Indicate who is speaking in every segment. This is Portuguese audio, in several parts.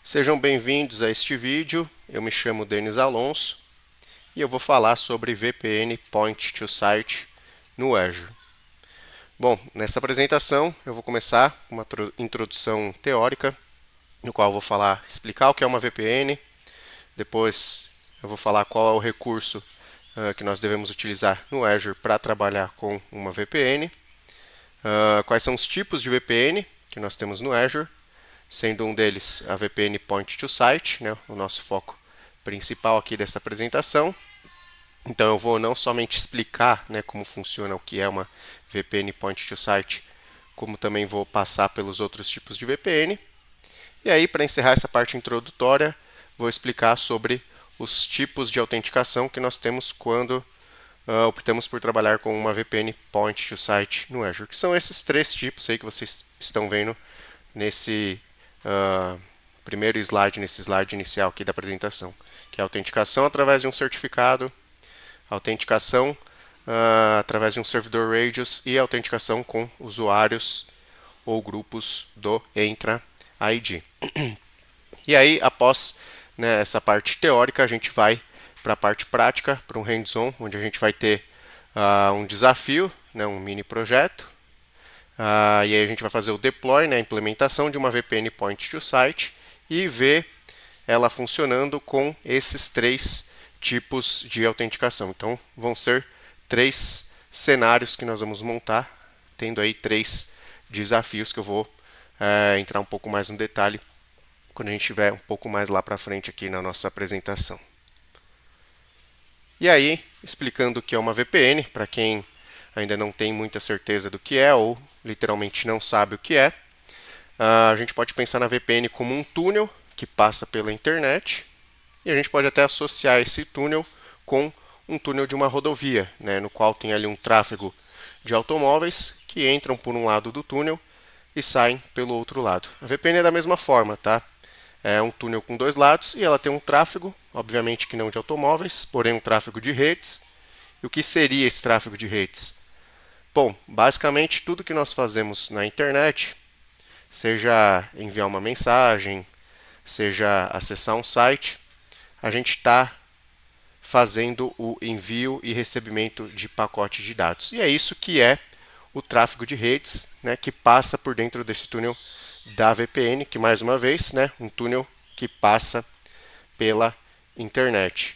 Speaker 1: Sejam bem-vindos a este vídeo. Eu me chamo Denis Alonso e eu vou falar sobre VPN Point to Site no Azure. Bom, nessa apresentação eu vou começar com uma introdução teórica, no qual eu vou explicar o que é uma VPN. Depois eu vou falar qual é o recurso que nós devemos utilizar no Azure para trabalhar com uma VPN. Quais são os tipos de VPN que nós temos no Azure, sendo um deles a VPN Point to Site, né, o nosso foco principal aqui dessa apresentação. Então eu vou não somente explicar, né, como funciona o que é uma VPN Point to Site, como também vou passar pelos outros tipos de VPN. E aí, para encerrar essa parte introdutória, vou explicar sobre os tipos de autenticação que nós temos quando optamos por trabalhar com uma VPN Point to Site no Azure, que são esses três tipos aí que vocês estão vendo nesse primeiro slide, nesse slide inicial aqui da apresentação, que é a autenticação através de um certificado, autenticação através de um servidor Radius e autenticação com usuários ou grupos do Entra ID. E aí, após, né, essa parte teórica, a gente vai para a parte prática, para um hands-on, onde a gente vai ter um desafio, né, um mini projeto. E aí a gente vai fazer o deploy, né, a implementação de uma VPN Point to Site e ver ela funcionando com esses três tipos de autenticação. Então vão ser três cenários que nós vamos montar, tendo aí três desafios que eu vou entrar um pouco mais no detalhe quando a gente estiver um pouco mais lá para frente aqui na nossa apresentação. E aí, explicando o que é uma VPN, para quem ainda não tem muita certeza do que é ou literalmente não sabe o que é, a gente pode pensar na VPN como um túnel que passa pela internet e a gente pode até associar esse túnel com um túnel de uma rodovia, né, no qual tem ali um tráfego de automóveis que entram por um lado do túnel e saem pelo outro lado. A VPN é da mesma forma, tá? É um túnel com dois lados e ela tem um tráfego, obviamente que não de automóveis, porém um tráfego de redes. E o que seria esse tráfego de redes? Bom, basicamente tudo que nós fazemos na internet, seja enviar uma mensagem, seja acessar um site, a gente está fazendo o envio e recebimento de pacote de dados. E é isso que é o tráfego de redes, né, que passa por dentro desse túnel da VPN, que mais uma vez, né, um túnel que passa pela internet.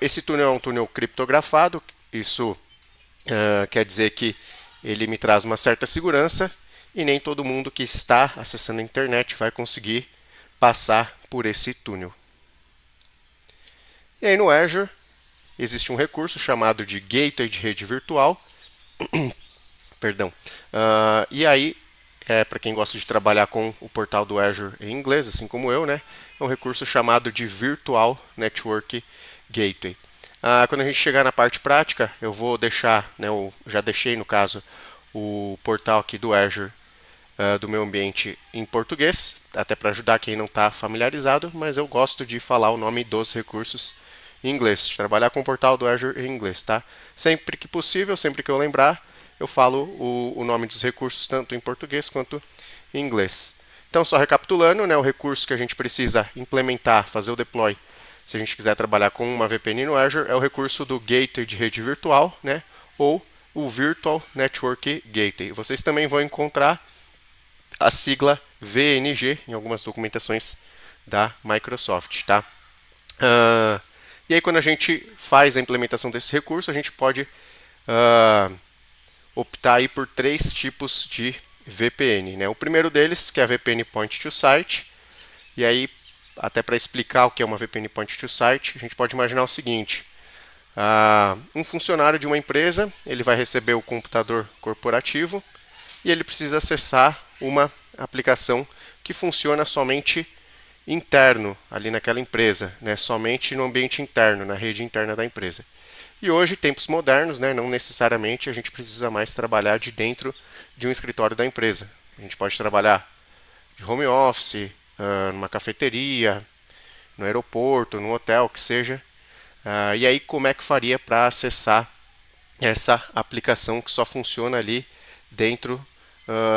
Speaker 1: Esse túnel é um túnel criptografado, isso quer dizer que ele me traz uma certa segurança e nem todo mundo que está acessando a internet vai conseguir passar por esse túnel. E aí no Azure existe um recurso chamado de Gateway de Rede Virtual. Perdão. E aí, para quem gosta de trabalhar com o portal do Azure em inglês, assim como eu, né, é um recurso chamado de Virtual Network Gateway. Quando a gente chegar na parte prática, eu vou deixar, né, eu já deixei no caso, o portal aqui do Azure do meu ambiente em português, até para ajudar quem não está familiarizado, mas eu gosto de falar o nome dos recursos em inglês, trabalhar com o portal do Azure em inglês, tá? Sempre que possível, sempre que eu lembrar, eu falo o nome dos recursos tanto em português quanto em inglês. Então, só recapitulando, né, o recurso que a gente precisa implementar, fazer o deploy, se a gente quiser trabalhar com uma VPN no Azure, é o recurso do Gateway de rede virtual, né, ou o Virtual Network Gateway. Vocês também vão encontrar a sigla VNG em algumas documentações da Microsoft, tá? E aí, quando a gente faz a implementação desse recurso, a gente pode optar aí por três tipos de VPN, né? O primeiro deles, que é a VPN Point to Site, e aí, até para explicar o que é uma VPN Point to Site, a gente pode imaginar o seguinte: um funcionário de uma empresa, ele vai receber o computador corporativo e ele precisa acessar uma aplicação que funciona somente interno ali naquela empresa, né? Somente no ambiente interno, na rede interna da empresa. E hoje, tempos modernos, né, não necessariamente a gente precisa mais trabalhar de dentro de um escritório da empresa. A gente pode trabalhar de home office, numa cafeteria, no aeroporto, no hotel, que seja. E aí, como é que faria para acessar essa aplicação que só funciona ali dentro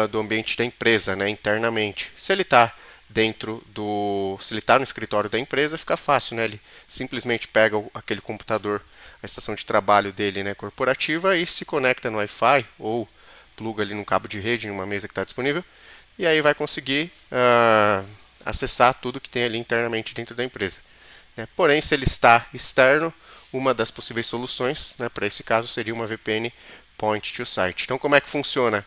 Speaker 1: do ambiente da empresa, né, internamente? Se ele está dentro do... Se ele está no escritório da empresa, fica fácil, né? Ele simplesmente pega aquele computador, a estação de trabalho dele, né, corporativa, e se conecta no Wi-Fi ou pluga ali num cabo de rede em uma mesa que está disponível, e aí vai conseguir acessar tudo que tem ali internamente dentro da empresa. Porém, se ele está externo, uma das possíveis soluções, né, para esse caso seria uma VPN Point to Site. Então, como é que funciona?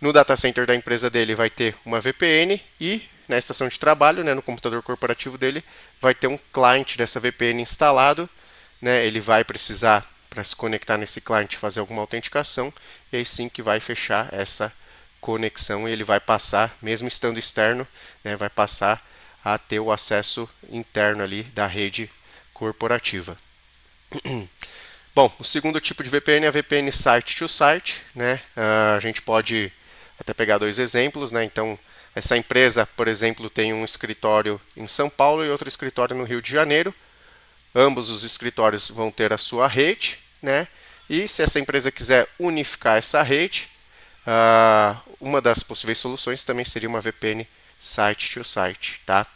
Speaker 1: No data center da empresa dele vai ter uma VPN e na estação de trabalho, né, no computador corporativo dele, vai ter um client dessa VPN instalado. Né, ele vai precisar, para se conectar nesse client, fazer alguma autenticação e aí sim que vai fechar essa conexão e ele vai passar, mesmo estando externo, né, vai passar a ter o acesso interno ali da rede corporativa. Bom, o segundo tipo de VPN é a VPN Site to Site. Né? A gente pode até pegar dois exemplos. Né? Então, essa empresa, por exemplo, tem um escritório em São Paulo e outro escritório no Rio de Janeiro. Ambos os escritórios vão ter a sua rede. Né? E se essa empresa quiser unificar essa rede, uma das possíveis soluções também seria uma VPN Site to Site. Tá?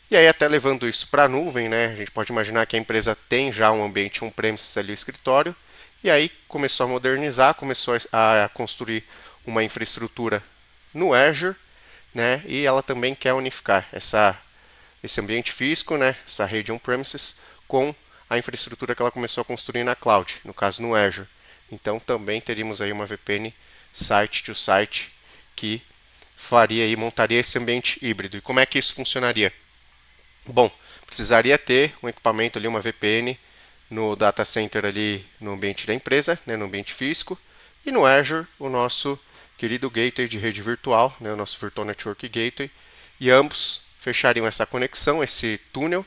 Speaker 1: E aí, até levando isso para a nuvem, né, a gente pode imaginar que a empresa tem já um ambiente on-premises ali, o escritório, e aí começou a modernizar, começou a construir uma infraestrutura no Azure, né, e ela também quer unificar esse ambiente físico, né, essa rede on-premises, com a infraestrutura que ela começou a construir na cloud, no caso no Azure. Então também teríamos aí uma VPN Site to Site que montaria esse ambiente híbrido. E como é que isso funcionaria? Bom, precisaria ter um equipamento ali, uma VPN no data center ali no ambiente da empresa, né, no ambiente físico, e no Azure o nosso querido gateway de rede virtual, né, o nosso Virtual Network Gateway, e ambos fechariam essa conexão, esse túnel,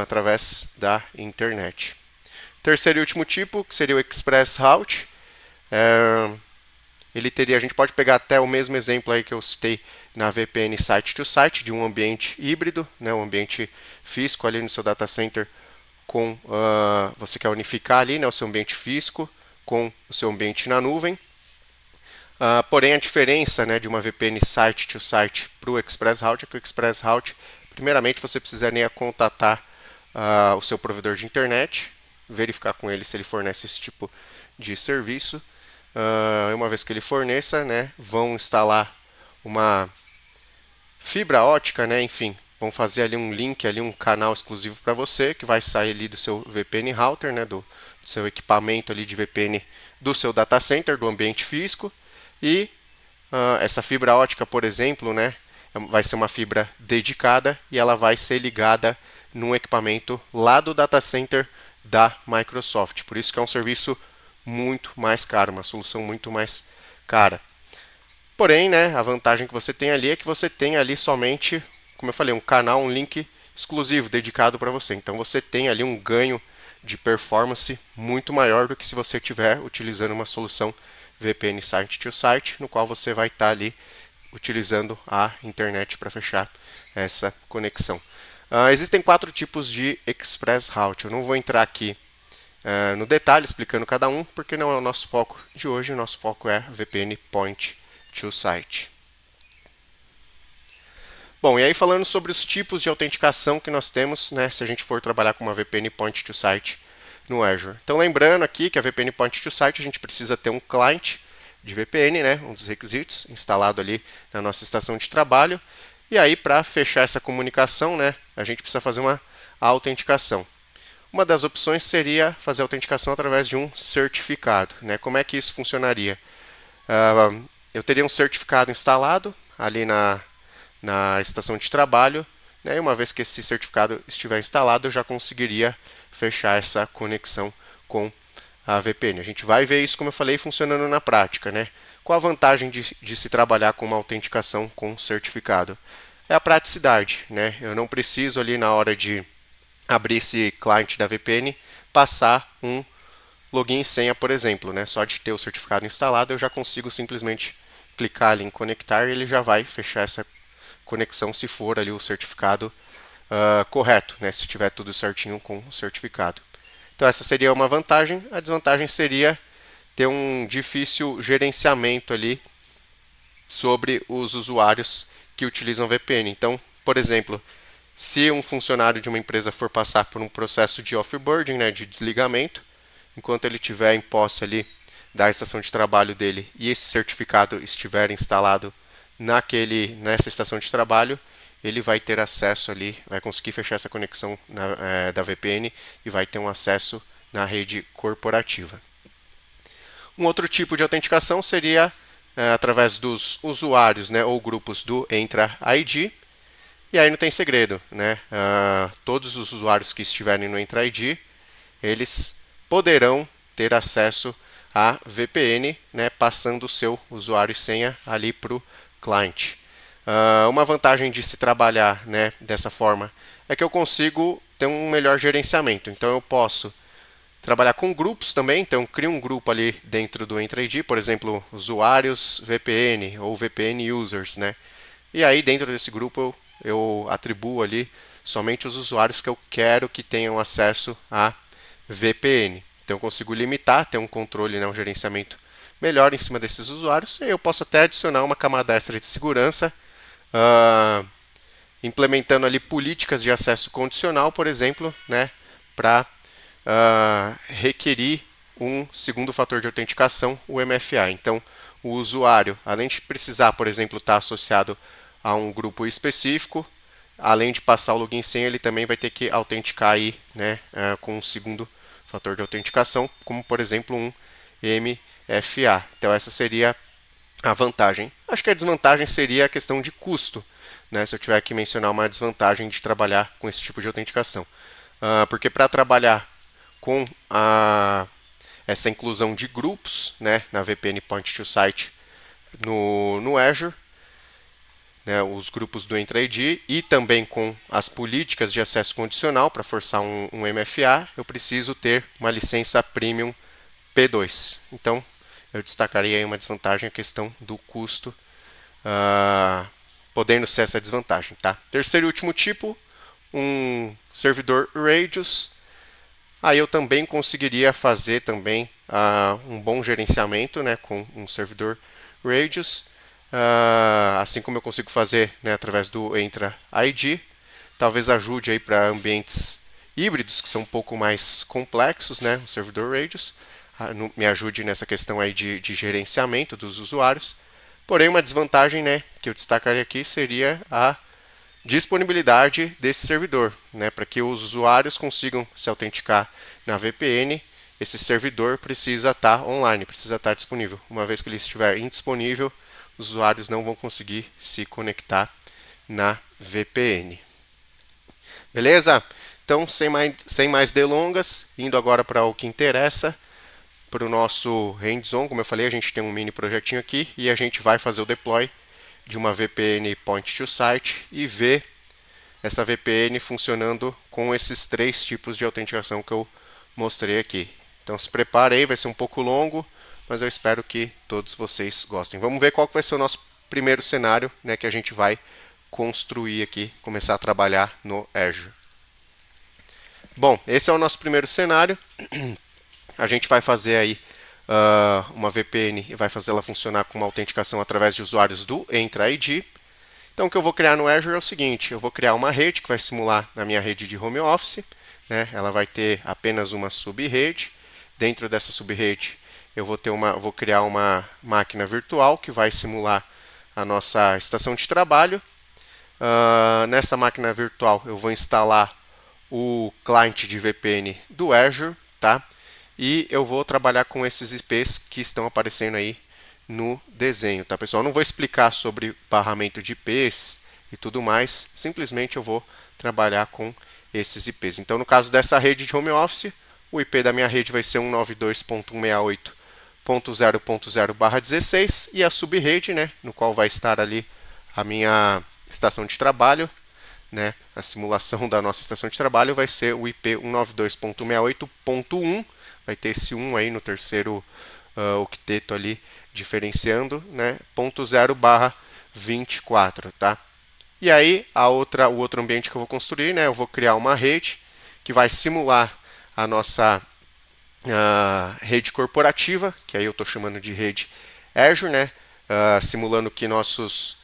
Speaker 1: através da internet. Terceiro e último tipo, que seria o Express Route. A gente pode pegar até o mesmo exemplo aí que eu citei na VPN Site to Site, de um ambiente híbrido, né, um ambiente físico ali no seu data center, você quer unificar ali, né, o seu ambiente físico com o seu ambiente na nuvem. Porém, a diferença, né, de uma VPN Site to Site para o Express Route é que o Express Route, primeiramente, você precisaria contatar o seu provedor de internet, verificar com ele se ele fornece esse tipo de serviço. Uma vez que ele forneça, né, vão instalar uma fibra ótica, né, enfim, vão fazer ali um link, ali um canal exclusivo para você, que vai sair ali do seu VPN router, né, do seu equipamento ali de VPN do seu data center, do ambiente físico, e essa fibra ótica, por exemplo, né, vai ser uma fibra dedicada e ela vai ser ligada num equipamento lá do data center da Microsoft. Por isso que é um serviço muito mais caro, uma solução muito mais cara. Porém, né, a vantagem que você tem ali é que você tem ali somente, como eu falei, um canal, um link exclusivo dedicado para você. Então você tem ali um ganho de performance muito maior do que se você estiver utilizando uma solução VPN Site to Site, no qual você vai estar ali utilizando a internet para fechar essa conexão. Existem 4 tipos de Express Route. Eu não vou entrar aqui no detalhe explicando cada um, porque não é o nosso foco de hoje. O nosso foco é VPN Point to Site. Bom, e aí falando sobre os tipos de autenticação que nós temos, né, se a gente for trabalhar com uma VPN Point to Site no Azure. Então lembrando aqui que a VPN Point to Site a gente precisa ter um client de VPN, né, um dos requisitos, instalado ali na nossa estação de trabalho. E aí para fechar essa comunicação, né, a gente precisa fazer uma autenticação. Uma das opções seria fazer a autenticação através de um certificado. Né? Como é que isso funcionaria? Eu teria um certificado instalado ali na estação de trabalho, né? E uma vez que esse certificado estiver instalado, eu já conseguiria fechar essa conexão com a VPN. A gente vai ver isso, como eu falei, funcionando na prática. Né? Qual a vantagem de se trabalhar com uma autenticação com certificado? É a praticidade. Né? Eu não preciso ali na hora de abrir esse client da VPN, passar um login e senha, por exemplo. Né? Só de ter o certificado instalado, eu já consigo simplesmente clicar ali em conectar e ele já vai fechar essa conexão se for ali o certificado correto, né? Se tiver tudo certinho com o certificado. Então essa seria uma vantagem. A desvantagem seria ter um difícil gerenciamento ali sobre os usuários que utilizam VPN. Então, por exemplo, se um funcionário de uma empresa for passar por um processo de offboarding, né, de desligamento, enquanto ele estiver em posse ali da estação de trabalho dele e esse certificado estiver instalado nessa estação de trabalho, ele vai ter acesso ali, vai conseguir fechar essa conexão da VPN e vai ter um acesso na rede corporativa. Um outro tipo de autenticação seria através dos usuários, né, ou grupos do Entra ID. E aí não tem segredo, né? Todos os usuários que estiverem no Entra ID, eles poderão ter acesso à VPN, né, passando o seu usuário e senha ali para o cliente. Uma vantagem de se trabalhar, né, dessa forma é que eu consigo ter um melhor gerenciamento. Então eu posso trabalhar com grupos também, então eu crio um grupo ali dentro do Entra ID, por exemplo, usuários VPN ou VPN users, né? E aí dentro desse grupo eu atribuo ali somente os usuários que eu quero que tenham acesso à VPN. Então eu consigo limitar, ter um controle, né, um gerenciamento melhor em cima desses usuários. E eu posso até adicionar uma camada extra de segurança, implementando ali políticas de acesso condicional, por exemplo, né, para requerir um segundo fator de autenticação, o MFA. Então, o usuário, além de precisar, por exemplo, estar associado a um grupo específico, além de passar o login e senha, ele também vai ter que autenticar aí, né, com um segundo fator de autenticação, como por exemplo um MFA. Então essa seria a vantagem. Acho que a desvantagem seria a questão de custo, né, se eu tiver que mencionar uma desvantagem de trabalhar com esse tipo de autenticação. Porque para trabalhar com essa inclusão de grupos, né, na VPN Point to Site no Azure, né, os grupos do Entra ID, e também com as políticas de acesso condicional para forçar um MFA, eu preciso ter uma licença Premium P2. Então, eu destacaria aí uma desvantagem, a questão do custo, podendo ser essa desvantagem. Tá? Terceiro e último tipo, um servidor Radius. Aí eu também conseguiria fazer também um bom gerenciamento, né, com um servidor Radius, assim como eu consigo fazer, né, através do Entra ID. Talvez ajude aí para ambientes híbridos que são um pouco mais complexos, né, o servidor Radius. Me ajude nessa questão aí de gerenciamento dos usuários. Porém, uma desvantagem, né, que eu destacaria aqui seria a disponibilidade desse servidor, né, para que os usuários consigam se autenticar na VPN. Esse servidor precisa estar online, precisa estar disponível. Uma vez que ele estiver indisponível, os usuários não vão conseguir se conectar na VPN. Beleza? Então, sem mais delongas, indo agora para o que interessa, para o nosso hands-on. Como eu falei, a gente tem um mini projetinho aqui e a gente vai fazer o deploy de uma VPN Point to Site e ver essa VPN funcionando com esses três tipos de autenticação que eu mostrei aqui. Então se prepare aí, vai ser um pouco longo, mas eu espero que todos vocês gostem. Vamos ver qual vai ser o nosso primeiro cenário, né, que a gente vai construir aqui, começar a trabalhar no Azure. Bom, esse é o nosso primeiro cenário. A gente vai fazer aí uma VPN e vai fazer ela funcionar com uma autenticação através de usuários do Entra ID. Então o que eu vou criar no Azure é o seguinte: eu vou criar uma rede que vai simular na minha rede de home office, né? Ela vai ter apenas uma subrede. Dentro dessa subrede eu vou criar uma máquina virtual que vai simular a nossa estação de trabalho. Nessa máquina virtual eu vou instalar o cliente de VPN do Azure, tá? E eu vou trabalhar com esses IPs que estão aparecendo aí no desenho, tá, pessoal? Eu não vou explicar sobre barramento de IPs e tudo mais, simplesmente eu vou trabalhar com esses IPs. Então, no caso dessa rede de home office, o IP da minha rede vai ser 192.168.0.0/16 e a subrede, né, no qual vai estar ali a minha estação de trabalho, né, a simulação da nossa estação de trabalho vai ser o IP 192.168.1. Vai ter esse 1 aí no terceiro octeto ali, diferenciando, né, 0.0/24, tá? E aí, o outro ambiente que eu vou construir, né, eu vou criar uma rede que vai simular a nossa rede corporativa, que aí eu estou chamando de rede Azure, né, simulando que nossos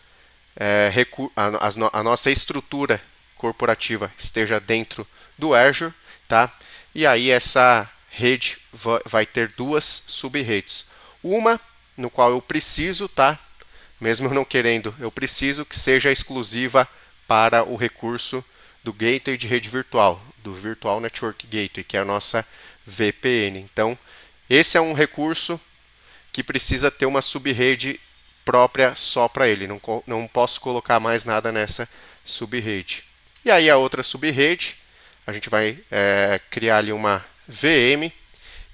Speaker 1: a nossa estrutura corporativa esteja dentro do Azure, tá? E aí essa rede vai ter duas sub-redes. Uma no qual eu preciso, tá? Mesmo eu não querendo, eu preciso que seja exclusiva para o recurso do gateway de rede virtual, do Virtual Network Gateway, que é a nossa VPN. Então, esse é um recurso que precisa ter uma sub-rede própria só para ele. Não posso colocar mais nada nessa sub-rede. E aí a outra sub-rede, a gente vai criar ali uma VM.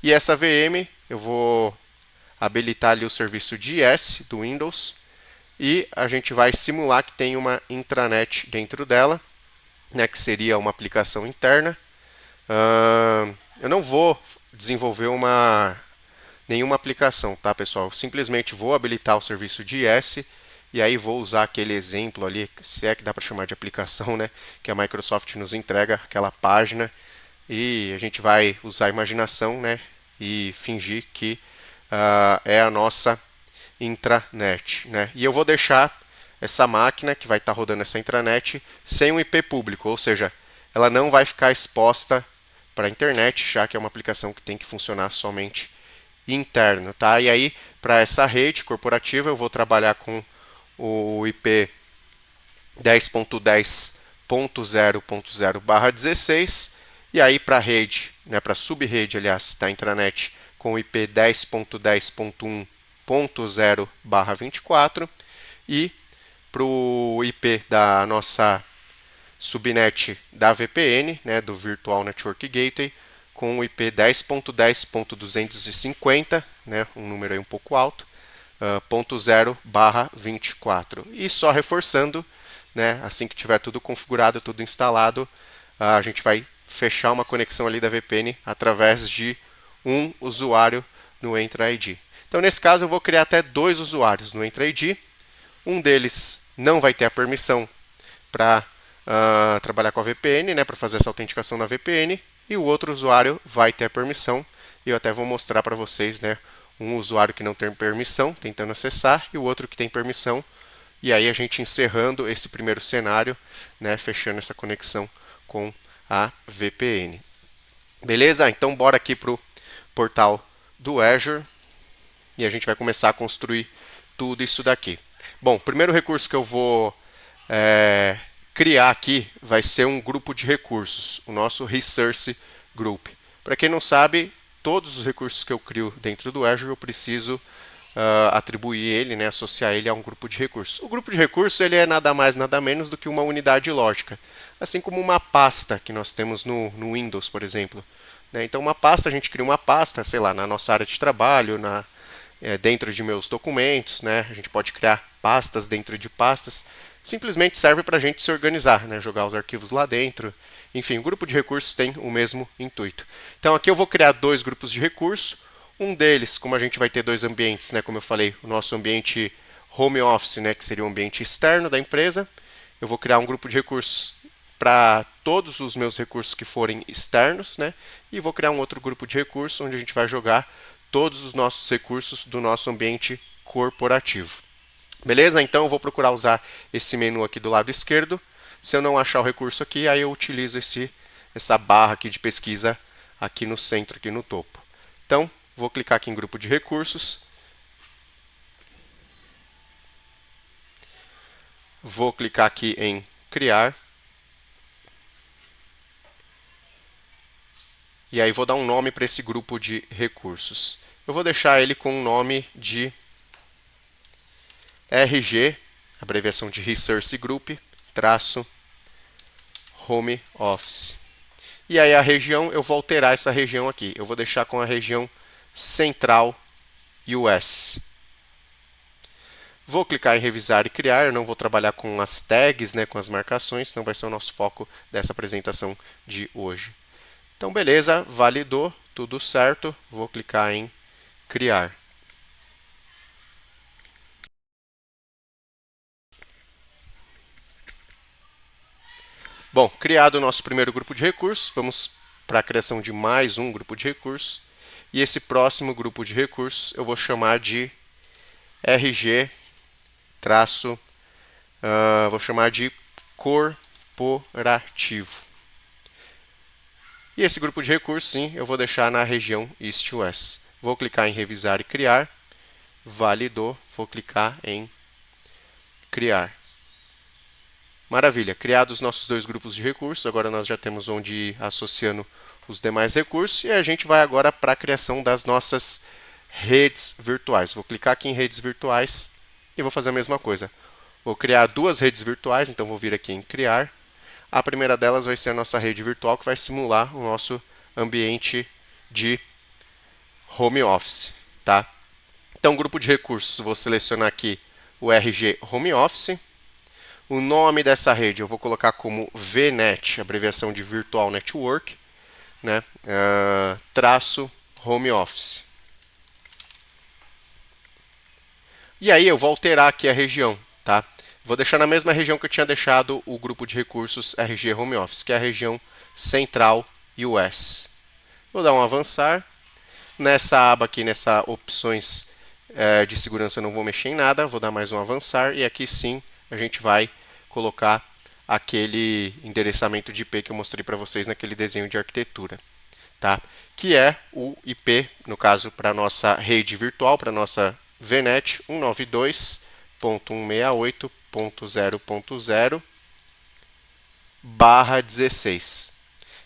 Speaker 1: E essa VM eu vou habilitar ali o serviço de IS do Windows. E a gente vai simular que tem uma intranet dentro dela, né, que seria uma aplicação interna. Eu não vou desenvolver nenhuma aplicação, tá, pessoal? Eu simplesmente vou habilitar o serviço de IS e aí vou usar aquele exemplo ali, se é que dá para chamar de aplicação, né, que a Microsoft nos entrega, aquela página, e a gente vai usar a imaginação, né, e fingir que é a nossa intranet, né? E eu vou deixar essa máquina que vai estar rodando essa intranet sem um IP público, ou seja, ela não vai ficar exposta para a internet, já que é uma aplicação que tem que funcionar somente interno, tá? E aí, para essa rede corporativa, eu vou trabalhar com o IP 10.10.0.0/16 e aí para a rede, né, para a sub-rede, aliás, da intranet, com o IP 10.10.1.0/24 e para o IP da nossa subnet da VPN, né, do Virtual Network Gateway, com o IP 10.10.250, né, um número aí um pouco alto, 0/24. E só reforçando, né, assim que tiver tudo configurado, tudo instalado, a gente vai fechar uma conexão ali da VPN através de um usuário no Entra ID. Então, nesse caso, eu vou criar até 2 usuários no Entra ID. Um deles não vai ter a permissão para trabalhar com a VPN, né, para fazer essa autenticação na VPN, e o outro usuário vai ter a permissão. E eu até vou mostrar para vocês, né, um usuário que não tem permissão, tentando acessar, e o outro que tem permissão. E aí a gente encerrando esse primeiro cenário, né, fechando essa conexão com a VPN. Beleza? Então bora aqui para o portal do Azure e a gente vai começar a construir tudo isso daqui. Bom, o primeiro recurso que eu vou criar aqui vai ser um grupo de recursos, o nosso Resource Group. Para quem não sabe, todos os recursos que eu crio dentro do Azure eu preciso atribuir ele, né, associar ele a um grupo de recursos. O grupo de recursos ele é nada mais, nada menos do que uma unidade lógica, assim como uma pasta que nós temos no Windows, por exemplo. Né? Então, uma pasta, a gente cria uma pasta, sei lá, na nossa área de trabalho, dentro de meus documentos, né? A gente pode criar pastas dentro de pastas. Simplesmente serve para a gente se organizar, né? Jogar os arquivos lá dentro. Enfim, o grupo de recursos tem o mesmo intuito. Então, aqui eu vou criar 2 grupos de recursos. Um deles, como a gente vai ter 2 ambientes, né? Como eu falei, o nosso ambiente home office, né? Que seria o ambiente externo da empresa. Eu vou criar um grupo de recursos para todos os meus recursos que forem externos, né? E vou criar um outro grupo de recursos onde a gente vai jogar todos os nossos recursos do nosso ambiente corporativo. Beleza? Então eu vou procurar usar esse menu aqui do lado esquerdo. Se eu não achar o recurso aqui, aí eu utilizo essa barra aqui de pesquisa aqui no centro, aqui no topo. Então, vou clicar aqui em grupo de recursos. Vou clicar aqui em criar. E aí vou dar um nome para esse grupo de recursos. Eu vou deixar ele com o nome de RG, abreviação de Resource Group, traço Home Office. E aí a região, eu vou alterar essa região aqui. Eu vou deixar com a região Central US. Vou clicar em revisar e criar. Eu não vou trabalhar com as tags, né, com as marcações, não vai ser o nosso foco dessa apresentação de hoje. Então, beleza, validou, tudo certo. Vou clicar em criar. Bom, criado o nosso primeiro grupo de recursos, vamos para a criação de mais um grupo de recursos. E esse próximo grupo de recursos eu vou chamar de RG vou chamar de corporativo. E esse grupo de recursos, sim, eu vou deixar na região East West. Vou clicar em revisar e criar. Validou, vou clicar em criar. Maravilha, criados os nossos dois grupos de recursos, agora nós já temos onde ir associando os demais recursos e a gente vai agora para a criação das nossas redes virtuais. Vou clicar aqui em redes virtuais e vou fazer a mesma coisa. Vou criar duas redes virtuais, então vou vir aqui em criar. A primeira delas vai ser a nossa rede virtual que vai simular o nosso ambiente de home office, tá? Então, grupo de recursos, vou selecionar aqui o RG Home Office. O nome dessa rede eu vou colocar como VNet, abreviação de Virtual Network, né? Traço Home Office. E aí eu vou alterar aqui a região, tá? Vou deixar na mesma região que eu tinha deixado o grupo de recursos RG Home Office, que é a região Central US. Vou dar um avançar. Nessa aba aqui, nessa opções de segurança, eu não vou mexer em nada. Vou dar mais um avançar e aqui sim a gente vai colocar aquele endereçamento de IP que eu mostrei para vocês naquele desenho de arquitetura, tá? Que é o IP, no caso, para a nossa rede virtual, para a nossa VNet 192.168.0.0/16.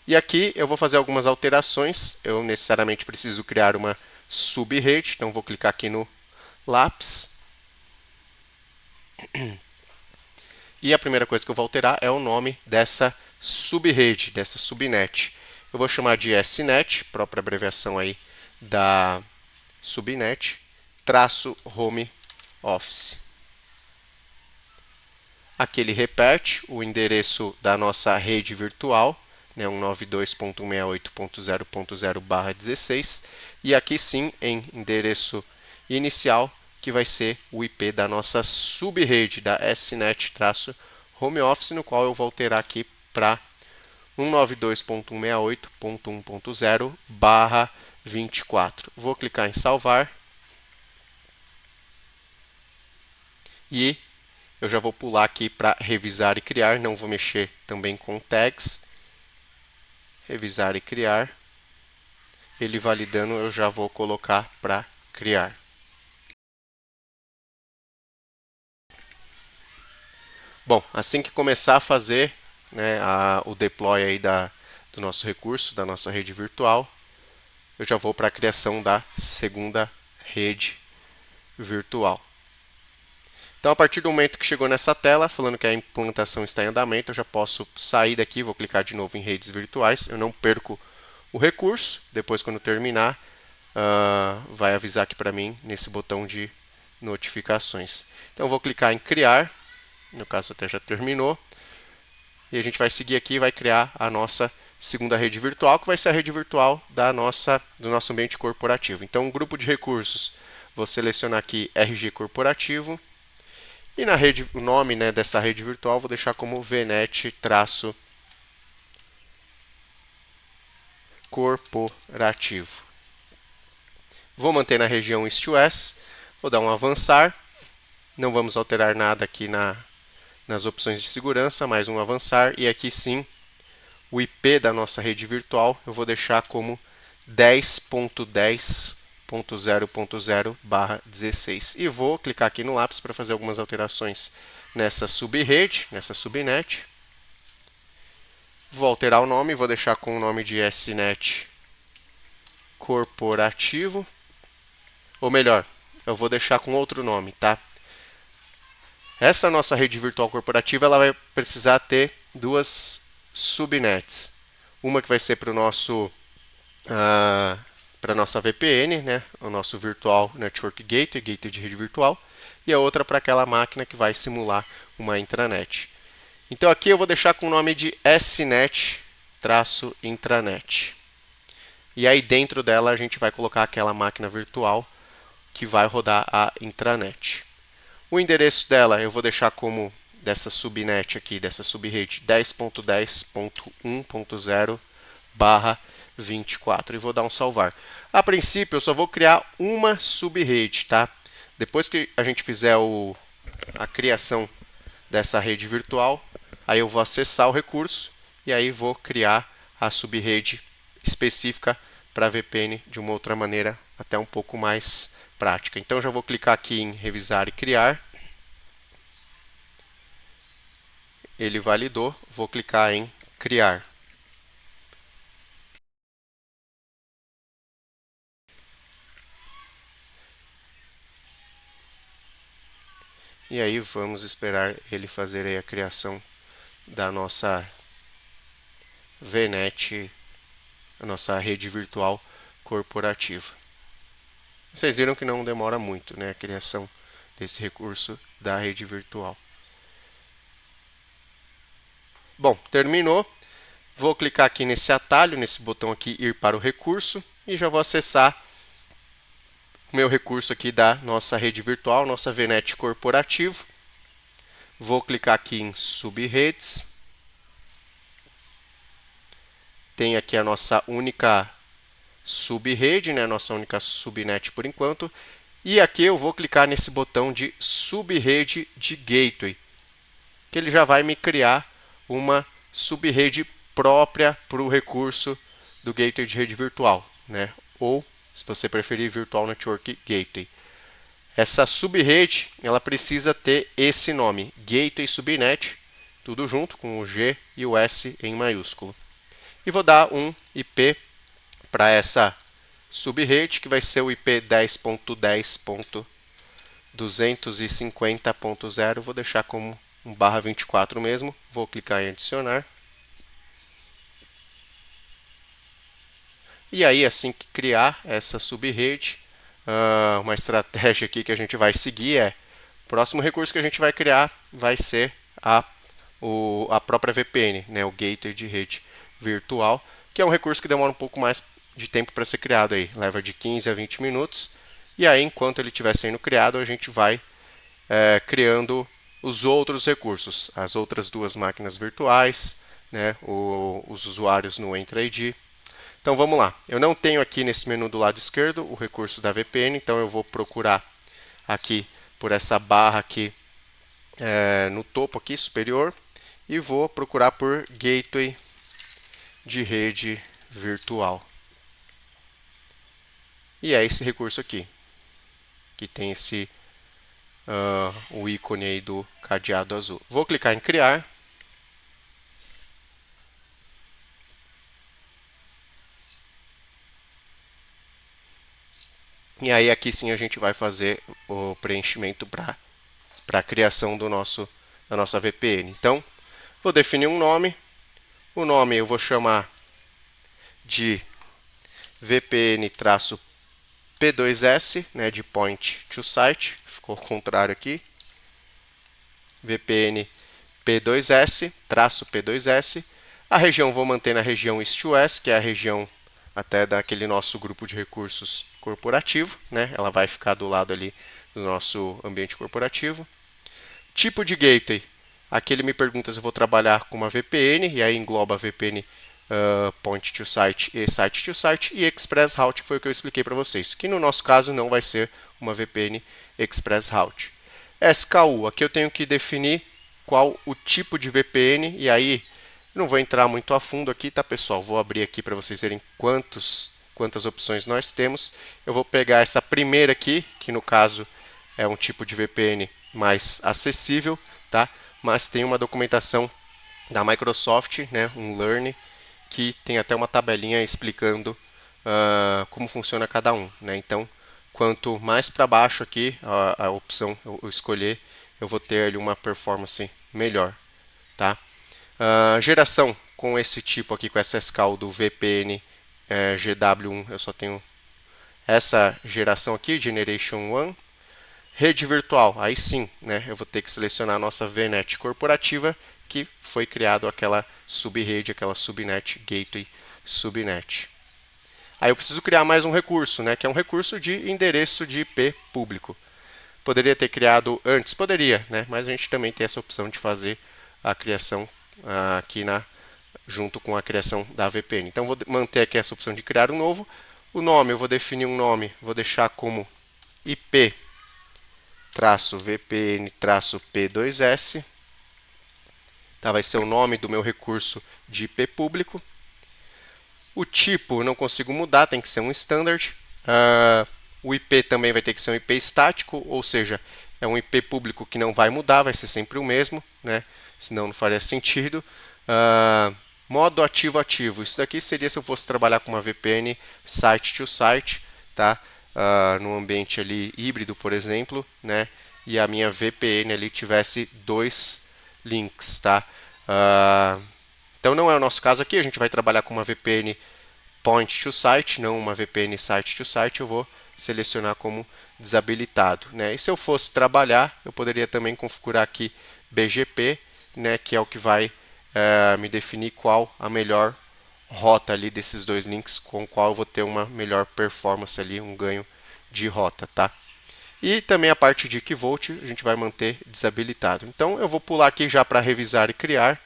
Speaker 1: E aqui eu vou fazer algumas alterações. Eu necessariamente preciso criar uma subrede, então vou clicar aqui no lápis. E a primeira coisa que eu vou alterar é o nome dessa subrede, dessa subnet. Eu vou chamar de SNet, própria abreviação aí da subnet, traço home office. Aqui ele repete o endereço da nossa rede virtual, né, 192.168.0.0/16, e aqui sim em endereço inicial, que vai ser o IP da nossa subrede da SNet-Home Office, no qual eu vou alterar aqui para 192.168.1.0/24. Vou clicar em salvar e eu já vou pular aqui para revisar e criar, não vou mexer também com tags. Revisar e criar. Ele validando, eu já vou colocar para criar. Bom, assim que começar a fazer, né, o deploy aí do nosso recurso, da nossa rede virtual, eu já vou para a criação da segunda rede virtual. Então, a partir do momento que chegou nessa tela, falando que a implantação está em andamento, eu já posso sair daqui, vou clicar de novo em redes virtuais, eu não perco o recurso, depois quando terminar, vai avisar aqui para mim nesse botão de notificações. Então, eu vou clicar em criar, no caso até já terminou, e a gente vai seguir aqui e vai criar a nossa segunda rede virtual, que vai ser a rede virtual do nosso ambiente corporativo. Então, um grupo de recursos, vou selecionar aqui RG Corporativo, e na rede, o nome, né, dessa rede virtual vou deixar como VNet-corporativo. Vou manter na região East-West, vou dar um avançar, não vamos alterar nada aqui nas opções de segurança, mais um avançar, e aqui sim, o IP da nossa rede virtual eu vou deixar como 10.10.0.0/16. E vou clicar aqui no lápis para fazer algumas alterações nessa subrede, nessa subnet. Vou alterar o nome, vou deixar com o nome de SNet Corporativo. Ou melhor, eu vou deixar com outro nome, tá? Essa nossa rede virtual corporativa ela vai precisar ter duas subnets. Uma que vai ser para o nosso para a nossa VPN, né, o nosso Virtual Network Gateway, gateway de rede virtual, e a outra para aquela máquina que vai simular uma intranet. Então aqui eu vou deixar com o nome de SNet-intranet. E aí dentro dela a gente vai colocar aquela máquina virtual que vai rodar a intranet. O endereço dela eu vou deixar como dessa subnet aqui, dessa subrede 10.10.1.0/24 e vou dar um salvar. A princípio eu só vou criar uma subrede, tá? Depois que a gente fizer a criação dessa rede virtual. Aí eu vou acessar o recurso e aí vou criar a subrede específica para a VPN de uma outra maneira, até um pouco mais prática. Então já vou clicar aqui em revisar e criar. Ele validou, vou clicar em criar. E aí vamos esperar ele fazer aí a criação da nossa VNet, a nossa rede virtual corporativa. Vocês viram que não demora muito, né, a criação desse recurso da rede virtual. Bom, terminou. Vou clicar aqui nesse atalho, nesse botão aqui, ir para o recurso, e já vou acessar o meu recurso aqui da nossa rede virtual, nossa VNet corporativo. Vou clicar aqui em subredes. Tem aqui a nossa única subrede, né, a nossa única subnet por enquanto. E aqui eu vou clicar nesse botão de subrede de gateway, que ele já vai me criar uma subrede própria para o recurso do gateway de rede virtual, né? Ou, se você preferir, Virtual Network Gateway. Essa subrede, ela precisa ter esse nome, Gateway Subnet, tudo junto com o G e o S em maiúsculo. E vou dar um IP para essa subrede, que vai ser o IP 10.10.250.0. Vou deixar como um /24 mesmo. Vou clicar em adicionar. E aí, assim que criar essa subrede, uma estratégia aqui que a gente vai seguir é: o próximo recurso que a gente vai criar vai ser a própria VPN, né, o gateway de rede virtual, que é um recurso que demora um pouco mais de tempo para ser criado aí, leva de 15 a 20 minutos. E aí, enquanto ele estiver sendo criado, a gente vai criando os outros recursos, as outras duas máquinas virtuais, né, os usuários no Entra ID. Então vamos lá. Eu não tenho aqui nesse menu do lado esquerdo o recurso da VPN, então eu vou procurar aqui por essa barra aqui no topo aqui superior e vou procurar por Gateway de rede virtual. E é esse recurso aqui, que tem esse o ícone aí do cadeado azul. Vou clicar em criar. E aí aqui sim a gente vai fazer o preenchimento para a criação da nossa VPN. Então, vou definir um nome. O nome eu vou chamar de VPN-P2S, né, de Point to Site. Ficou ao contrário aqui. VPN P2S, P2S. A região vou manter na região East-West, que é a região até daquele nosso grupo de recursos corporativo, né? Ela vai ficar do lado ali do nosso ambiente corporativo. Tipo de gateway. Aqui ele me pergunta se eu vou trabalhar com uma VPN, e aí engloba VPN Point to Site e Site to Site, e Express Route, que foi o que eu expliquei para vocês, que no nosso caso não vai ser uma VPN Express Route. SKU, aqui eu tenho que definir qual o tipo de VPN, e aí não vou entrar muito a fundo aqui, tá, pessoal? Vou abrir aqui para vocês verem quantas opções nós temos. Eu vou pegar essa primeira aqui, que no caso é um tipo de VPN mais acessível, tá? Mas tem uma documentação da Microsoft, né, um Learn, que tem até uma tabelinha explicando como funciona cada um, né? Então, quanto mais para baixo aqui a opção eu escolher, eu vou ter ali uma performance melhor, tá? Geração com esse tipo aqui, com essa SKU do VPN GW1, eu só tenho essa geração aqui, Generation 1. Rede virtual, aí sim, né, eu vou ter que selecionar a nossa VNet corporativa, que foi criado aquela subrede, aquela subnet, gateway subnet. Aí eu preciso criar mais um recurso, né, que é um recurso de endereço de IP público. Poderia ter criado antes? Poderia, né, mas a gente também tem essa opção de fazer a criação aqui junto com a criação da VPN. Então vou manter aqui essa opção de criar um novo. O nome, eu vou definir um nome, vou deixar como IP-VPN-P2S. tá? Vai ser o nome do meu recurso de IP público. O tipo eu não consigo mudar, tem que ser um standard. O IP também vai ter que ser um IP estático, ou seja, é um IP público que não vai mudar, vai ser sempre o mesmo, né? Senão não faria sentido. Modo ativo-ativo. Isso daqui seria se eu fosse trabalhar com uma VPN site-to-site, tá? No ambiente ali híbrido, por exemplo, né? E a minha VPN ali tivesse 2 links, tá? Então não é o nosso caso aqui, a gente vai trabalhar com uma VPN point to site, não uma VPN site to site, eu vou selecionar como desabilitado, né? E se eu fosse trabalhar, eu poderia também configurar aqui BGP, né, que é o que vai me definir qual a melhor rota ali desses 2 links, com qual eu vou ter uma melhor performance ali, um ganho de rota, tá? E também a parte de Kvolt a gente vai manter desabilitado. Então eu vou pular aqui já para revisar e criar.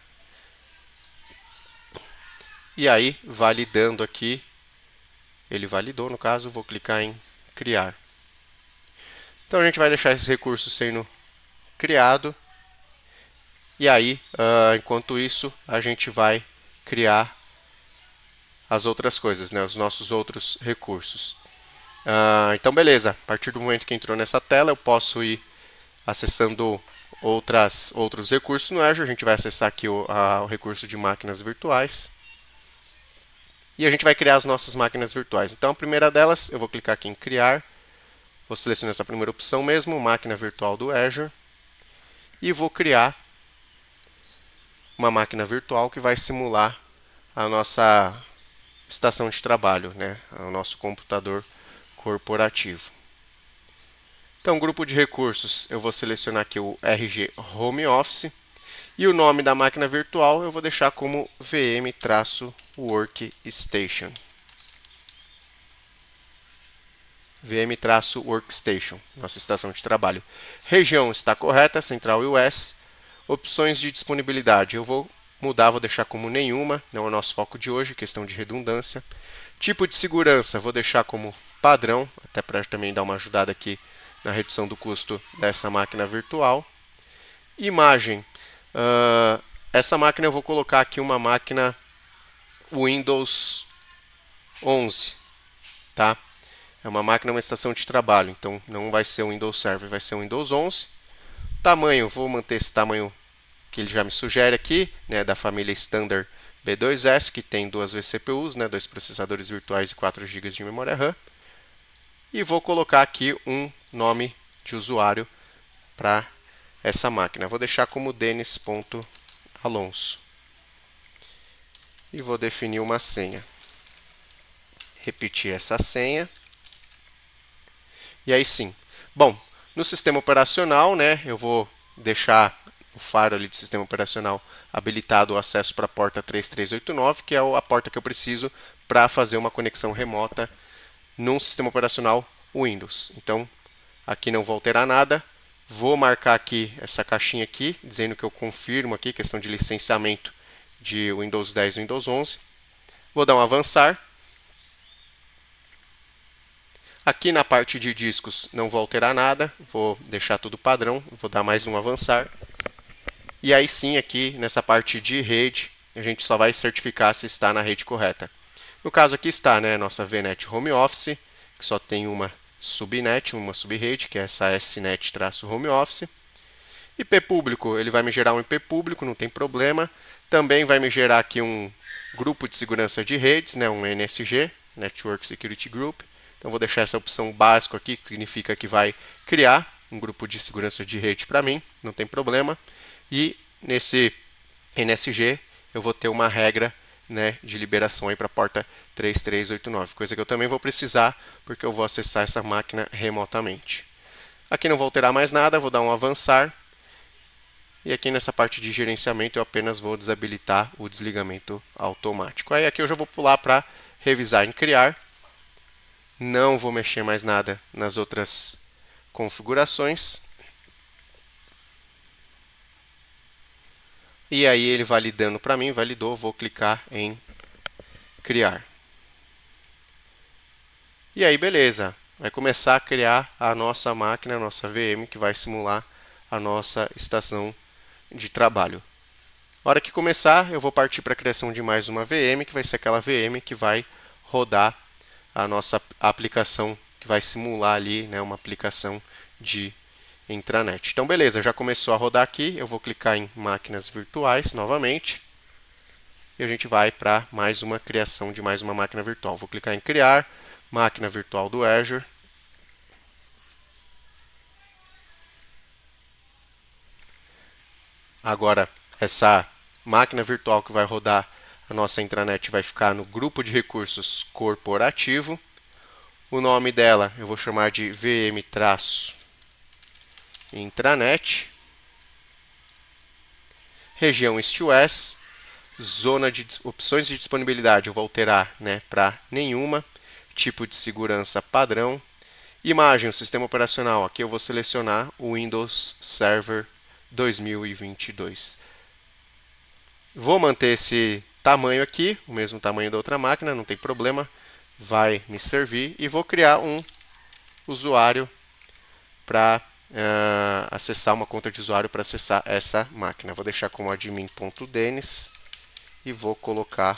Speaker 1: E aí, validando aqui, ele validou no caso, vou clicar em criar. Então a gente vai deixar esse recurso sendo criado. E aí, enquanto isso, a gente vai criar as outras coisas, né, os nossos outros recursos. Então beleza, a partir do momento que entrou nessa tela, eu posso ir acessando outros recursos no Azure. A gente vai acessar aqui o recurso de máquinas virtuais. E a gente vai criar as nossas máquinas virtuais. Então, a primeira delas, eu vou clicar aqui em criar. Vou selecionar essa primeira opção mesmo, máquina virtual do Azure. E vou criar uma máquina virtual que vai simular a nossa estação de trabalho, né? O nosso computador corporativo. Então, grupo de recursos, eu vou selecionar aqui o RG Home Office. E o nome da máquina virtual eu vou deixar como VM-Workstation. VM-Workstation, nossa estação de trabalho. Região está correta, Central US. Opções de disponibilidade, eu vou mudar, vou deixar como nenhuma, não é o nosso foco de hoje, questão de redundância. Tipo de segurança, vou deixar como padrão, até para também dar uma ajudada aqui na redução do custo dessa máquina virtual. Imagem, essa máquina eu vou colocar aqui uma máquina Windows 11, tá? É uma máquina, uma estação de trabalho, então não vai ser o Windows Server, vai ser o Windows 11. Tamanho, vou manter esse tamanho que ele já me sugere aqui, né, da família Standard B2S, que tem 2 vCPUs, né, 2 processadores virtuais e 4 GB de memória RAM. E vou colocar aqui um nome de usuário para essa máquina. Vou deixar como Denis.Alonso. E vou definir uma senha. Repetir essa senha. E aí sim. Bom, no sistema operacional, né, eu vou deixar o firewall ali do sistema operacional habilitado o acesso para a porta 3389, que é a porta que eu preciso para fazer uma conexão remota num sistema operacional Windows. Então, aqui não vou alterar nada. Vou marcar aqui essa caixinha aqui, dizendo que eu confirmo aqui, questão de licenciamento de Windows 10 e Windows 11. Vou dar um avançar. Aqui na parte de discos não vou alterar nada, vou deixar tudo padrão, vou dar mais um avançar. E aí sim, aqui nessa parte de rede, a gente só vai certificar se está na rede correta. No caso aqui está, né, nossa VNet Home Office, que só tem uma subnet, uma subrede, que é essa SNet-Home Office. IP público, ele vai me gerar um IP público, não tem problema. Também vai me gerar aqui um grupo de segurança de redes, né, um NSG, Network Security Group. Então vou deixar essa opção básico aqui, que significa que vai criar um grupo de segurança de rede para mim, não tem problema. E nesse NSG eu vou ter uma regra, né, de liberação para a porta 3389, coisa que eu também vou precisar porque eu vou acessar essa máquina remotamente. Aqui não vou alterar mais nada, vou dar um avançar. E aqui nessa parte de gerenciamento eu apenas vou desabilitar o desligamento automático. Aí aqui eu já vou pular para revisar em criar. Não vou mexer mais nada nas outras configurações. E aí ele validando para mim, validou, vou clicar em criar. E aí beleza, vai começar a criar a nossa máquina, a nossa VM, que vai simular a nossa estação de trabalho. Na hora que começar, eu vou partir para a criação de mais uma VM, que vai ser aquela VM que vai rodar a nossa aplicação, que vai simular ali, né, uma aplicação de intranet. Então, beleza, já começou a rodar aqui. Eu vou clicar em máquinas virtuais novamente. E a gente vai para mais uma criação de mais uma máquina virtual. Vou clicar em criar, máquina virtual do Azure. Agora, essa máquina virtual que vai rodar a nossa intranet vai ficar no grupo de recursos corporativo. O nome dela eu vou chamar de VM-intranet. Região East-West. Zona de opções de disponibilidade eu vou alterar, né, para nenhuma. Tipo de segurança padrão. Imagem, o sistema operacional. Aqui eu vou selecionar o Windows Server 2022. Vou manter esse tamanho aqui, o mesmo tamanho da outra máquina, não tem problema. Vai me servir. E vou criar um usuário para acessar uma conta de usuário para acessar essa máquina. Vou deixar como admin.denis e vou colocar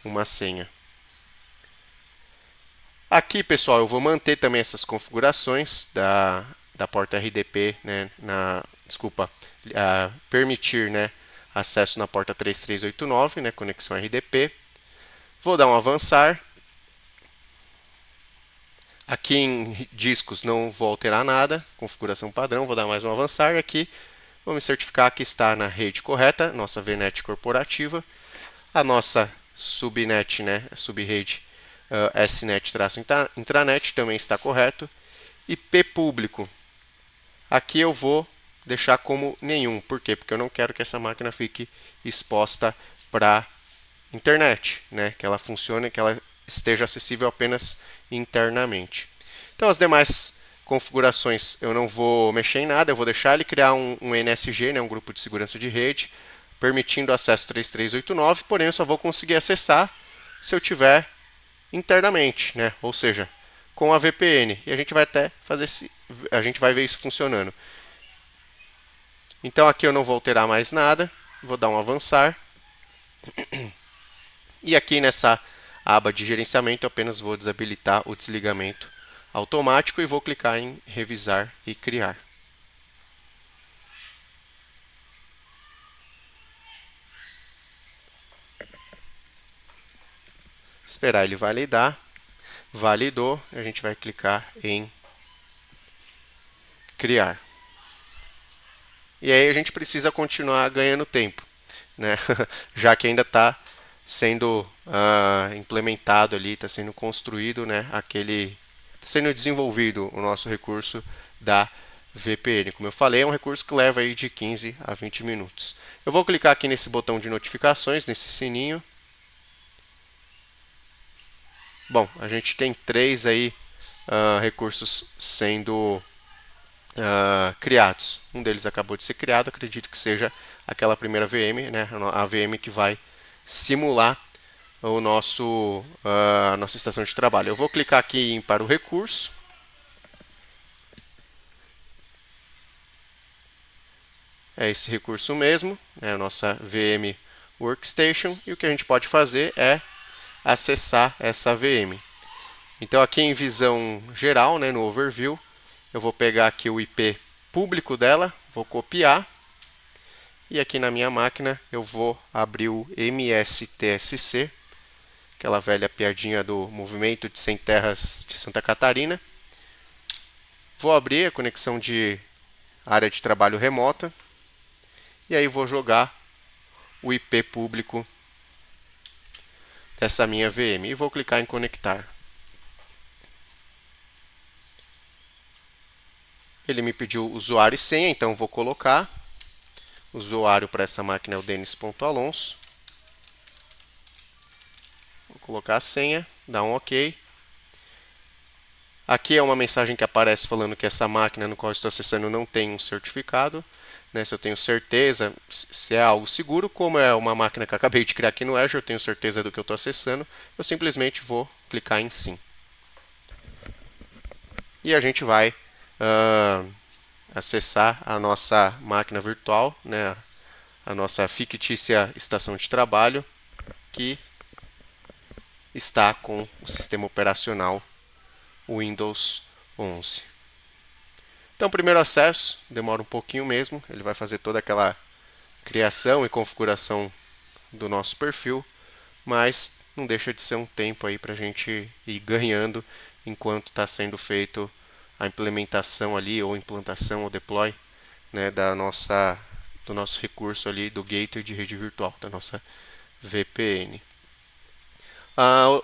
Speaker 1: uma senha. Aqui, pessoal, eu vou manter também essas configurações da porta RDP, né, permitir, né, acesso na porta 3389, né, conexão RDP. Vou dar um avançar. Aqui em discos não vou alterar nada, configuração padrão, vou dar mais um avançar. Aqui vou me certificar que está na rede correta, nossa VNet corporativa. A nossa subnet, né, subrede SNET-intranet também está correto. IP público, aqui eu vou deixar como nenhum. Por quê? Porque eu não quero que essa máquina fique exposta para internet, né? Que ela funcione, que ela esteja acessível apenas internamente. Então as demais configurações eu não vou mexer em nada, eu vou deixar ele criar um NSG, né, um grupo de segurança de rede, permitindo acesso 3389, porém eu só vou conseguir acessar se eu tiver internamente, né? Ou seja, com a VPN. E a gente vai até a gente vai ver isso funcionando. Então aqui eu não vou alterar mais nada, vou dar um avançar. E aqui nessa aba de gerenciamento eu apenas vou desabilitar o desligamento automático e vou clicar em revisar e criar. Esperar ele validar. Validou, a gente vai clicar em criar. E aí a gente precisa continuar ganhando tempo, né? Já que ainda está sendo implementado ali, está sendo construído, né? Está sendo desenvolvido o nosso recurso da VPN. Como eu falei, é um recurso que leva aí de 15 a 20 minutos. Eu vou clicar aqui nesse botão de notificações, nesse sininho. Bom, a gente tem 3 aí recursos sendo criados. Um deles acabou de ser criado, acredito que seja aquela primeira VM, né, a VM que vai simular a nossa estação de trabalho. Eu vou clicar aqui em para o recurso. É esse recurso mesmo, é a nossa VM Workstation, e o que a gente pode fazer é acessar essa VM. Então aqui em visão geral, né, no overview, eu vou pegar aqui o IP público dela, vou copiar, e aqui na minha máquina eu vou abrir o MSTSC, aquela velha piadinha do Movimento de Sem Terras de Santa Catarina. Vou abrir a conexão de área de trabalho remota, e aí vou jogar o IP público dessa minha VM e vou clicar em conectar. Ele me pediu usuário e senha, então vou colocar. O usuário para essa máquina é o denis.alonso. Vou colocar a senha, dar um OK. Aqui é uma mensagem que aparece falando que essa máquina no qual eu estou acessando não tem um certificado. Né, se eu tenho certeza se é algo seguro, como é uma máquina que eu acabei de criar aqui no Azure, eu tenho certeza do que eu estou acessando, eu simplesmente vou clicar em sim. E a gente vai acessar a nossa máquina virtual, né, a nossa fictícia estação de trabalho que está com o sistema operacional Windows 11. Então, primeiro acesso demora um pouquinho mesmo, ele vai fazer toda aquela criação e configuração do nosso perfil, mas não deixa de ser um tempo aí para a gente ir ganhando enquanto está sendo feito a implementação ali, ou implantação, ou deploy, né, do nosso recurso ali do gateway de rede virtual, da nossa VPN.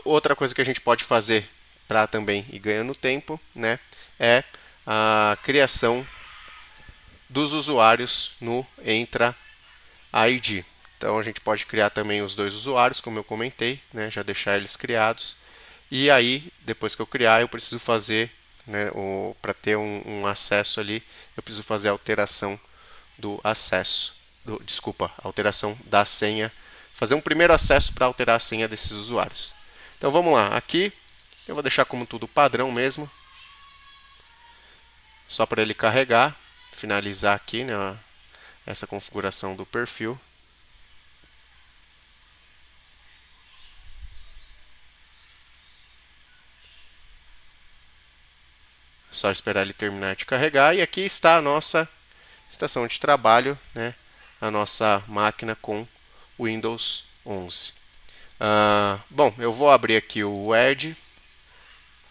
Speaker 1: Outra coisa que a gente pode fazer para também ir ganhando tempo, né, é a criação dos usuários no Entra ID. Então a gente pode criar também os dois usuários, como eu comentei, né, já deixar eles criados. E aí, depois que eu criar, eu preciso fazer, né, para ter um acesso ali, eu preciso fazer a alteração do acesso, alteração da senha, fazer um primeiro acesso para alterar a senha desses usuários. Então vamos lá, aqui eu vou deixar como tudo padrão mesmo, só para ele carregar, finalizar aqui, né, essa configuração do perfil. Só esperar ele terminar de carregar. E aqui está a nossa estação de trabalho, né? A nossa máquina com Windows 11. Bom, eu vou abrir aqui o Edge.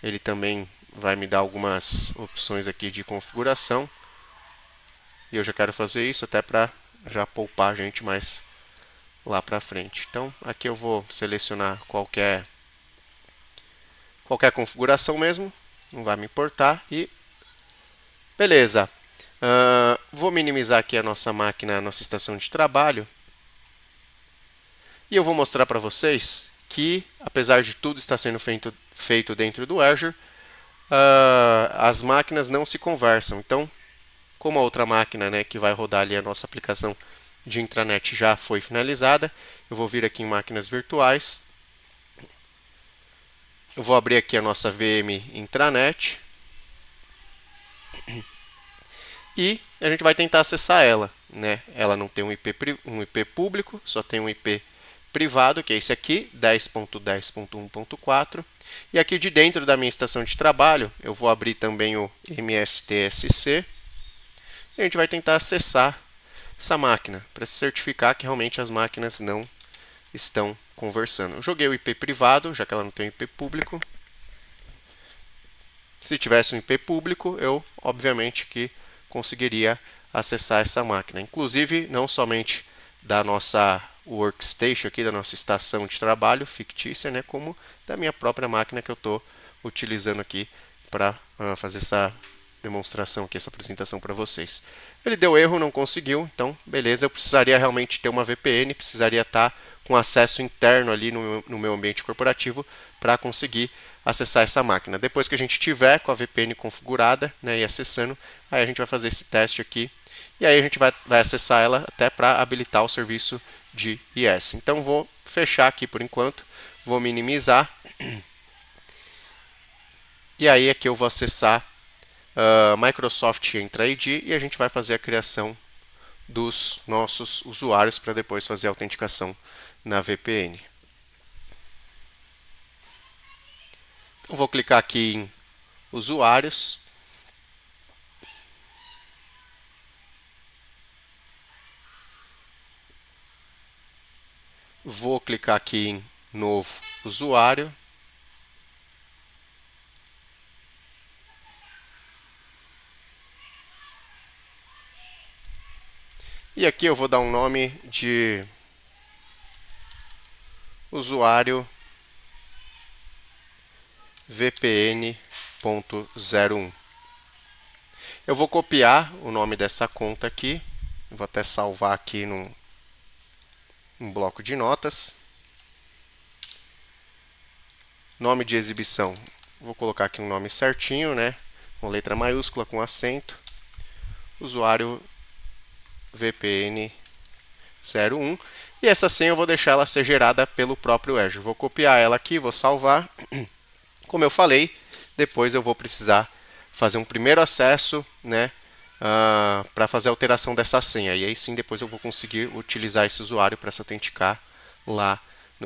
Speaker 1: Ele também vai me dar algumas opções aqui de configuração. E eu já quero fazer isso até para já poupar a gente mais lá para frente. Então, aqui eu vou selecionar qualquer configuração mesmo. Não vai me importar. E beleza. Vou minimizar aqui a nossa máquina, a nossa estação de trabalho. E eu vou mostrar para vocês que, apesar de tudo estar sendo feito dentro do Azure, as máquinas não se conversam. Então, como a outra máquina, né, que vai rodar ali a nossa aplicação de intranet já foi finalizada, eu vou vir aqui em máquinas virtuais. Eu vou abrir aqui a nossa VM intranet. E a gente vai tentar acessar ela, né? Ela não tem um IP público, só tem um IP privado, que é esse aqui, 10.10.1.4. E aqui de dentro da minha estação de trabalho, eu vou abrir também o MSTSC. E a gente vai tentar acessar essa máquina, para se certificar que realmente as máquinas não estão conversando. Eu joguei o IP privado, já que ela não tem IP público. Se tivesse um IP público, eu, obviamente, que conseguiria acessar essa máquina. Inclusive, não somente da nossa workstation aqui, da nossa estação de trabalho fictícia, né, como da minha própria máquina que eu estou utilizando aqui para fazer essa demonstração aqui, essa apresentação para vocês. Ele deu erro, não conseguiu, então beleza, eu precisaria realmente ter uma VPN, precisaria estar com acesso interno ali no meu ambiente corporativo para conseguir acessar essa máquina. Depois que a gente tiver com a VPN configurada, né, e acessando, aí a gente vai fazer esse teste aqui e aí a gente vai acessar ela até para habilitar o serviço de IS. Então vou fechar aqui por enquanto, vou minimizar e aí aqui eu vou acessar Microsoft Entra ID e a gente vai fazer a criação dos nossos usuários para depois fazer a autenticação na VPN. Então, vou clicar aqui em usuários. Vou clicar aqui em novo usuário. E aqui eu vou dar um nome de usuário VPN.01. Eu vou copiar o nome dessa conta aqui. Vou até salvar aqui num bloco de notas. Nome de exibição. Vou colocar aqui um nome certinho, né? Com letra maiúscula, com acento. Usuário VPN01. E essa senha eu vou deixar ela ser gerada pelo próprio Azure. Vou copiar ela aqui, vou salvar. Como eu falei, depois eu vou precisar fazer um primeiro acesso, né, para fazer a alteração dessa senha. E aí sim, depois eu vou conseguir utilizar esse usuário para se autenticar lá,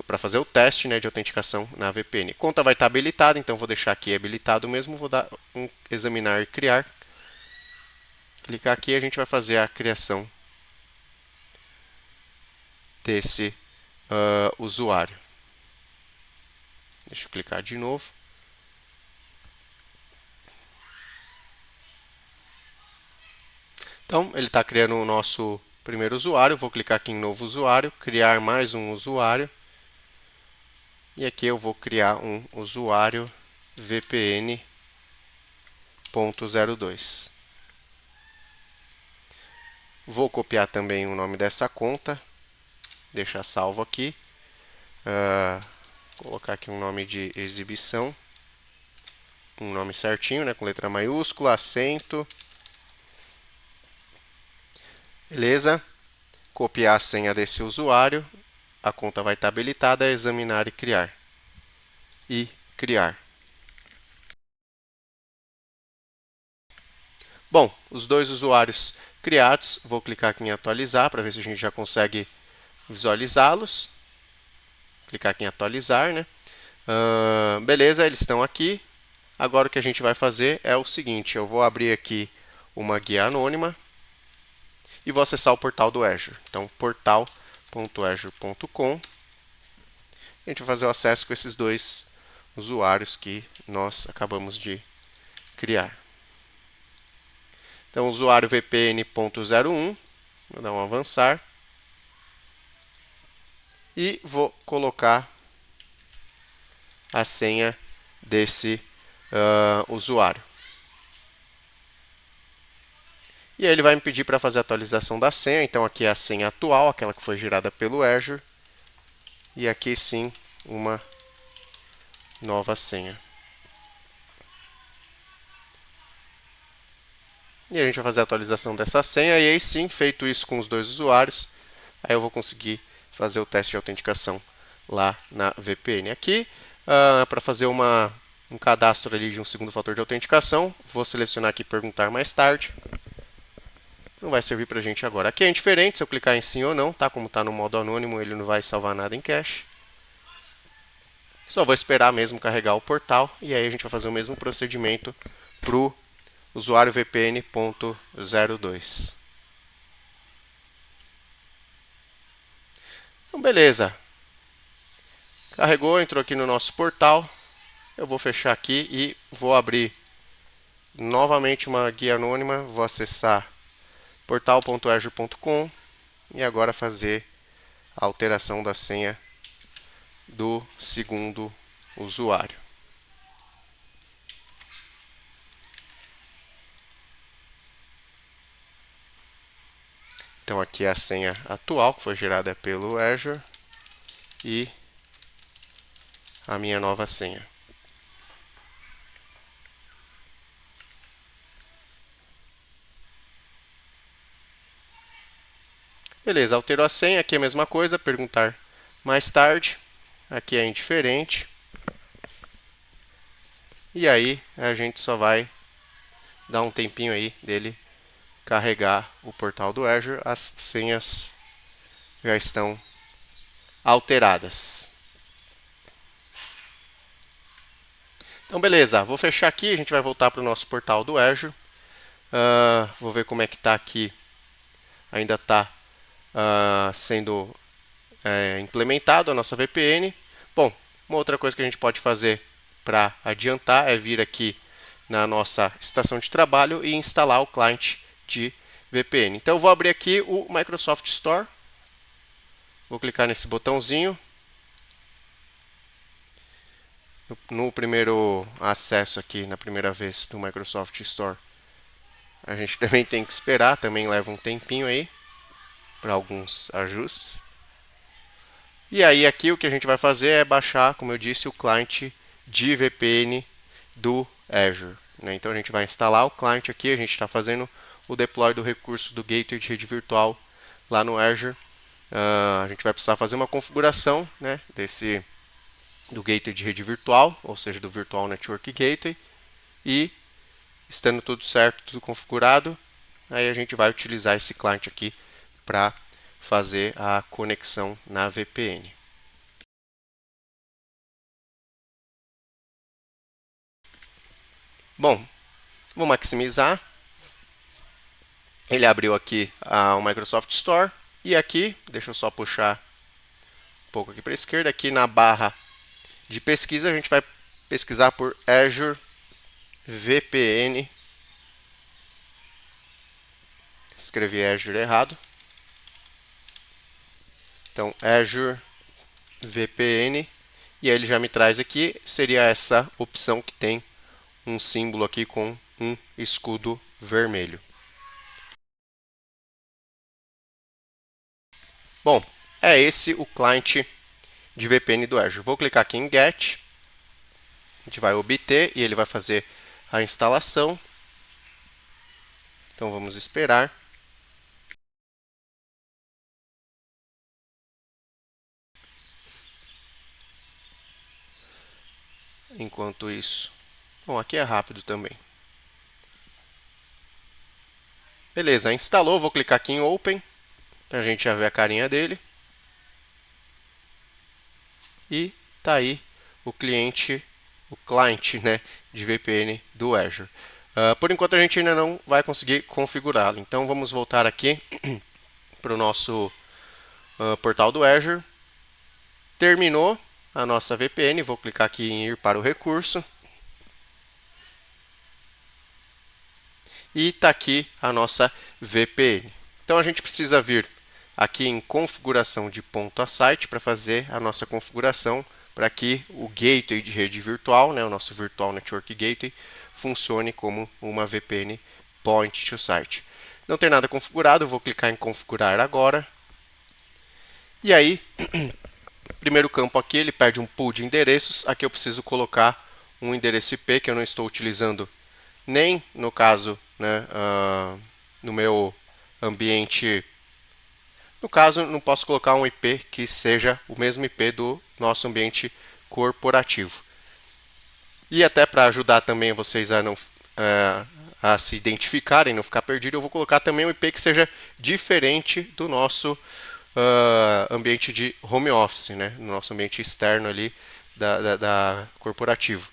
Speaker 1: para fazer o teste, né, de autenticação na VPN. Conta vai estar habilitada, então vou deixar aqui habilitado mesmo, vou dar um examinar e criar. Clicar aqui e a gente vai fazer a criação desse usuário. Deixa eu clicar de novo. Então, ele está criando o nosso primeiro usuário. Vou clicar aqui em novo usuário, criar mais um usuário. E aqui eu vou criar um usuário VPN.02. Vou copiar também o nome dessa conta, deixar salvo aqui. Colocar aqui um nome de exibição, um nome certinho, né, com letra maiúscula, acento. Beleza? Copiar a senha desse usuário. A conta vai estar habilitada, examinar e criar. E criar. Bom, os dois usuários criados, vou clicar aqui em atualizar para ver se a gente já consegue visualizá-los. Clicar aqui em atualizar, né? Beleza, eles estão aqui. Agora o que a gente vai fazer é o seguinte, eu vou abrir aqui uma guia anônima e vou acessar o portal do Azure. Então, portal.azure.com. A gente vai fazer o acesso com esses dois usuários que nós acabamos de criar. Então, usuário VPN.01, vou dar um avançar. E vou colocar a senha desse usuário. E aí ele vai me pedir para fazer a atualização da senha. Então aqui é a senha atual, aquela que foi gerada pelo Azure. E aqui sim, uma nova senha. E a gente vai fazer a atualização dessa senha. E aí sim, feito isso com os dois usuários, aí eu vou conseguir fazer o teste de autenticação lá na VPN. Aqui, para fazer um cadastro ali de um segundo fator de autenticação, vou selecionar aqui perguntar mais tarde. Não vai servir para a gente agora. Aqui é indiferente se eu clicar em sim ou não, tá? Como está no modo anônimo, ele não vai salvar nada em cache. Só vou esperar mesmo carregar o portal e aí a gente vai fazer o mesmo procedimento para o usuário VPN.02. Então, beleza. Carregou, entrou aqui no nosso portal. Eu vou fechar aqui e vou abrir novamente uma guia anônima. Vou acessar portal.azure.com e agora fazer a alteração da senha do segundo usuário. Então aqui é a senha atual que foi gerada pelo Azure e a minha nova senha. Beleza, alterou a senha, aqui é a mesma coisa, perguntar mais tarde, aqui é indiferente. E aí a gente só vai dar um tempinho aí dele carregar o portal do Azure, as senhas já estão alteradas. Então beleza, vou fechar aqui, a gente vai voltar para o nosso portal do Azure. Vou ver como é que está aqui, ainda está sendo implementado a nossa VPN. Bom, uma outra coisa que a gente pode fazer para adiantar é vir aqui na nossa estação de trabalho e instalar o cliente de VPN. Então eu vou abrir aqui o Microsoft Store. Vou clicar nesse botãozinho. No primeiro acesso aqui, na primeira vez do Microsoft Store, a gente também tem que esperar, também leva um tempinho aí para alguns ajustes. E aí aqui o que a gente vai fazer é baixar, como eu disse, o cliente de VPN do Azure. Então a gente vai instalar o cliente aqui, a gente está fazendo o deploy do recurso do gateway de rede virtual lá no Azure. A gente vai precisar fazer uma configuração, né, do gateway de rede virtual, ou seja, do Virtual Network Gateway. E estando tudo certo, tudo configurado, aí a gente vai utilizar esse client aqui para fazer a conexão na VPN. Bom, vou maximizar. Ele abriu aqui o Microsoft Store. E aqui, deixa eu só puxar um pouco aqui para a esquerda, aqui na barra de pesquisa, a gente vai pesquisar por Azure VPN. Escrevi Azure errado. Então, Azure VPN. E aí ele já me traz aqui, seria essa opção que tem um símbolo aqui com um escudo vermelho. Bom, é esse o client de VPN do Azure. Vou clicar aqui em Get. A gente vai obter e ele vai fazer a instalação. Então vamos esperar. Enquanto isso, bom, aqui é rápido também. Beleza, instalou. Vou clicar aqui em Open para a gente já ver a carinha dele. E tá aí o cliente, né, de VPN do Azure. Por enquanto a gente ainda não vai conseguir configurá-lo. Então vamos voltar aqui para o nosso portal do Azure. Terminou a nossa VPN. Vou clicar aqui em ir para o recurso. E está aqui a nossa VPN. Então a gente precisa vir aqui em configuração de ponto a site para fazer a nossa configuração para que o gateway de rede virtual, né, o nosso Virtual Network Gateway, funcione como uma VPN Point to Site. Não tem nada configurado, eu vou clicar em configurar agora. E aí, primeiro campo aqui, ele pede um pool de endereços. Aqui eu preciso colocar um endereço IP que eu não estou utilizando nem no caso, né, no meu ambiente. No caso, não posso colocar um IP que seja o mesmo IP do nosso ambiente corporativo. E até para ajudar também vocês a não a se identificarem, não ficar perdido, eu vou colocar também um IP que seja diferente do nosso ambiente de home office, né, no nosso ambiente externo ali da corporativo.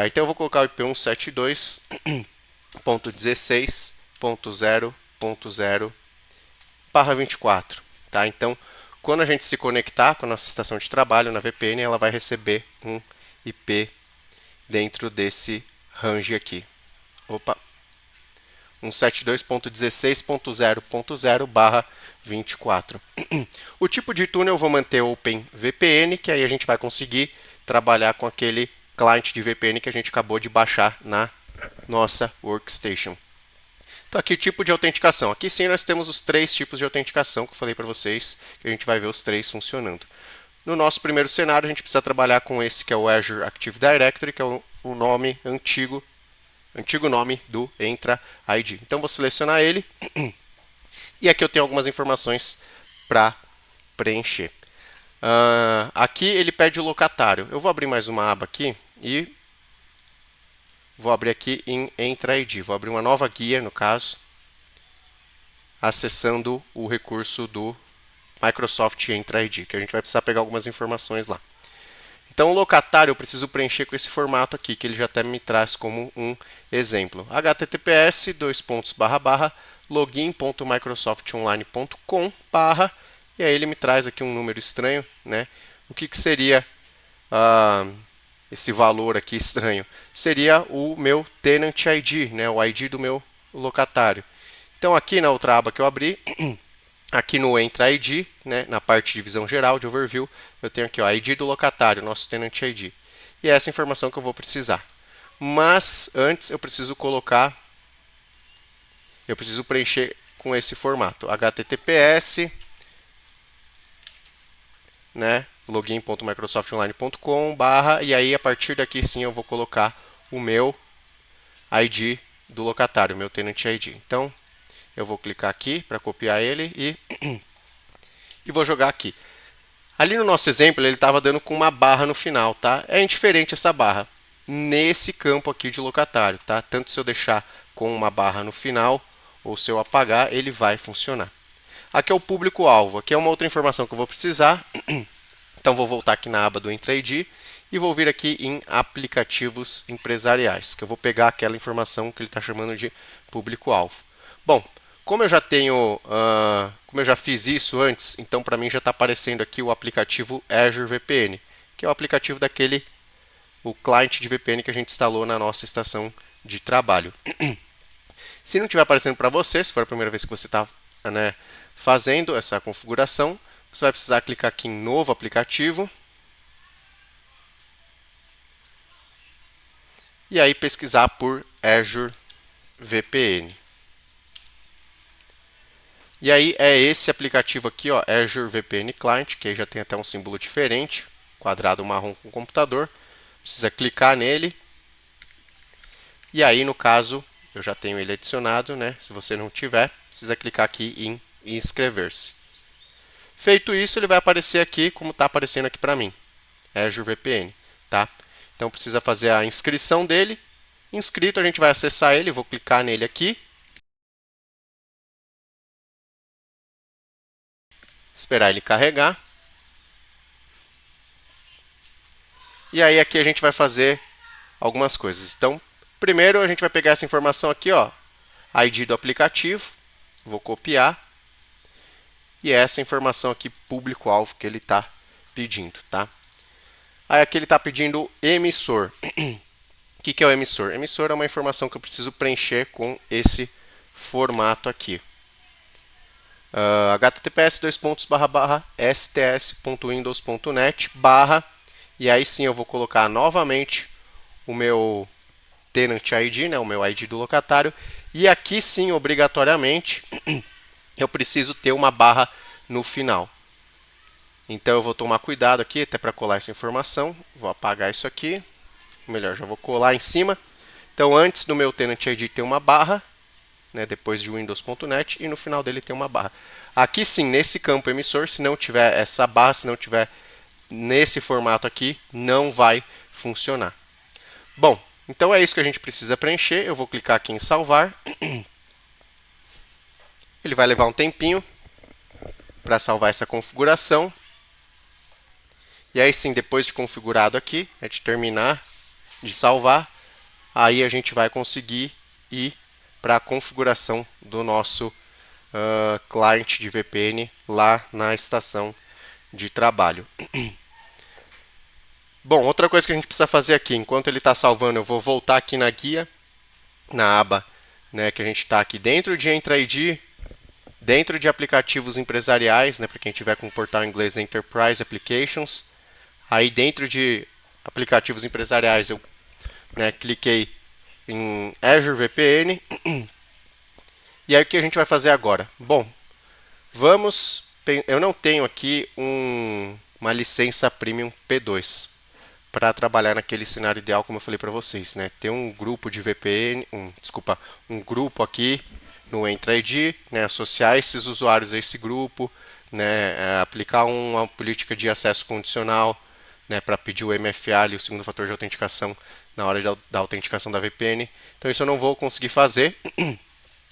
Speaker 1: Então eu vou colocar o IP 172.16.0.0/24. Tá? Então, quando a gente se conectar com a nossa estação de trabalho na VPN, ela vai receber um IP dentro desse range aqui. Opa! 172.16.0.0/24. O tipo de túnel eu vou manter OpenVPN, que aí a gente vai conseguir trabalhar com aquele client de VPN que a gente acabou de baixar na nossa workstation. Então aqui tipo de autenticação. Aqui sim nós temos os 3 tipos de autenticação que eu falei para vocês, que a gente vai ver os 3 funcionando. No nosso primeiro cenário a gente precisa trabalhar com esse que é o Azure Active Directory, que é o nome antigo nome do Entra ID. Então vou selecionar ele e aqui eu tenho algumas informações para preencher. Aqui ele pede o locatário. Eu vou abrir mais uma aba aqui e vou abrir aqui em Entra ID. Vou abrir uma nova guia, no caso, acessando o recurso do Microsoft Entra ID, que a gente vai precisar pegar algumas informações lá. Então, o locatário eu preciso preencher com esse formato aqui, que ele já até me traz como um exemplo. https://login.microsoftonline.com/ e aí ele me traz aqui um número estranho, né? O que seria esse valor aqui estranho? Seria o meu Tenant ID, né? O ID do meu locatário. Então aqui na outra aba que eu abri, aqui no Entra ID, né, na parte de visão geral de overview, eu tenho aqui o ID do locatário, nosso Tenant ID. E é essa informação que eu vou precisar. Mas antes eu preciso preencher com esse formato, https, né, login.microsoftonline.com/ e aí a partir daqui sim eu vou colocar o meu ID do locatário, o meu Tenant ID. Então eu vou clicar aqui para copiar ele e vou jogar aqui. Ali no nosso exemplo ele estava dando com uma barra no final, tá? É indiferente essa barra nesse campo aqui de locatário, tá? Tanto se eu deixar com uma barra no final ou se eu apagar, ele vai funcionar. Aqui é o público-alvo, aqui é uma outra informação que eu vou precisar. Então, vou voltar aqui na aba do Entra ID e vou vir aqui em aplicativos empresariais, que eu vou pegar aquela informação que ele está chamando de público-alvo. Bom, como eu já tenho, como eu já fiz isso antes, então para mim já está aparecendo aqui o aplicativo Azure VPN, que é o aplicativo daquele, o cliente de VPN que a gente instalou na nossa estação de trabalho. Se não estiver aparecendo para você, se for a primeira vez que você está, né, fazendo essa configuração, você vai precisar clicar aqui em Novo Aplicativo. E aí pesquisar por Azure VPN. E aí é esse aplicativo aqui, ó, Azure VPN Client, que aí já tem até um símbolo diferente, quadrado marrom com computador. Precisa clicar nele. E aí, no caso, eu já tenho ele adicionado, né? Se você não tiver, precisa clicar aqui em inscrever-se. Feito isso, ele vai aparecer aqui como está aparecendo aqui para mim, Azure VPN, tá? Então precisa fazer a inscrição dele. Inscrito, a gente vai acessar ele, vou clicar nele aqui. Esperar ele carregar. E aí aqui a gente vai fazer algumas coisas. Então, primeiro a gente vai pegar essa informação aqui, ó, ID do aplicativo, vou copiar. E é essa informação aqui, público-alvo, que ele está pedindo, tá? Aí aqui ele está pedindo emissor. O que é o emissor? Emissor é uma informação que eu preciso preencher com esse formato aqui. https://sts.windows.net/ e aí sim eu vou colocar novamente o meu tenant ID, né, o meu ID do locatário, e aqui sim, obrigatoriamente, eu preciso ter uma barra no final. Então eu vou tomar cuidado aqui, até para colar essa informação. Vou apagar isso aqui. Melhor, já vou colar em cima. Então antes do meu tenant ID tem uma barra, né, depois de windows.net, e no final dele tem uma barra. Aqui sim, nesse campo emissor, se não tiver essa barra, se não tiver nesse formato aqui, não vai funcionar. Bom, então é isso que a gente precisa preencher. Eu vou clicar aqui em salvar. Ele vai levar um tempinho para salvar essa configuração. E aí sim, depois de configurado aqui, de terminar de salvar, aí a gente vai conseguir ir para a configuração do nosso cliente de VPN lá na estação de trabalho. Bom, outra coisa que a gente precisa fazer aqui, enquanto ele está salvando, eu vou voltar aqui na guia, na aba, né, que a gente está aqui dentro de Entra ID, dentro de aplicativos empresariais, né, para quem tiver com o portal em inglês Enterprise Applications. Aí dentro de aplicativos empresariais eu, né, cliquei em Azure VPN. E aí o que a gente vai fazer agora? Bom, eu não tenho aqui uma licença Premium P2 para trabalhar naquele cenário ideal, como eu falei para vocês, né? Ter um grupo de VPN, um grupo aqui no Entra ID, né, associar esses usuários a esse grupo, né, aplicar uma política de acesso condicional, né, para pedir o MFA, o segundo fator de autenticação, na hora da autenticação da VPN. Então isso eu não vou conseguir fazer,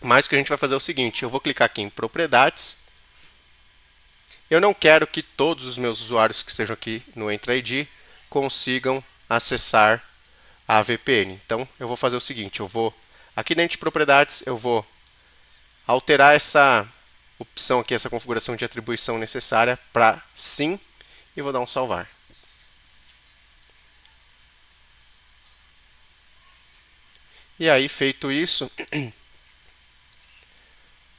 Speaker 1: mas o que a gente vai fazer é o seguinte, eu vou clicar aqui em propriedades. Eu não quero que todos os meus usuários que estejam aqui no Entra ID consigam acessar a VPN. Então eu vou fazer o seguinte, eu vou aqui dentro de propriedades, eu vou alterar essa opção aqui, essa configuração de atribuição necessária para sim, e vou dar um salvar. E aí, feito isso,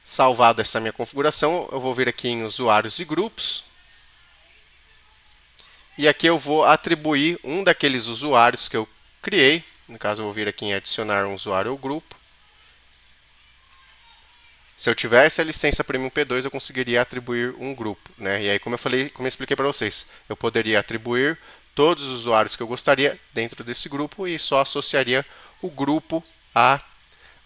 Speaker 1: salvado essa minha configuração, eu vou vir aqui em usuários e grupos. E aqui eu vou atribuir um daqueles usuários que eu criei. No caso, eu vou vir aqui em adicionar um usuário ou grupo. Se eu tivesse a licença Premium P2, eu conseguiria atribuir um grupo, né? E aí, como eu expliquei para vocês, eu poderia atribuir todos os usuários que eu gostaria dentro desse grupo e só associaria o grupo a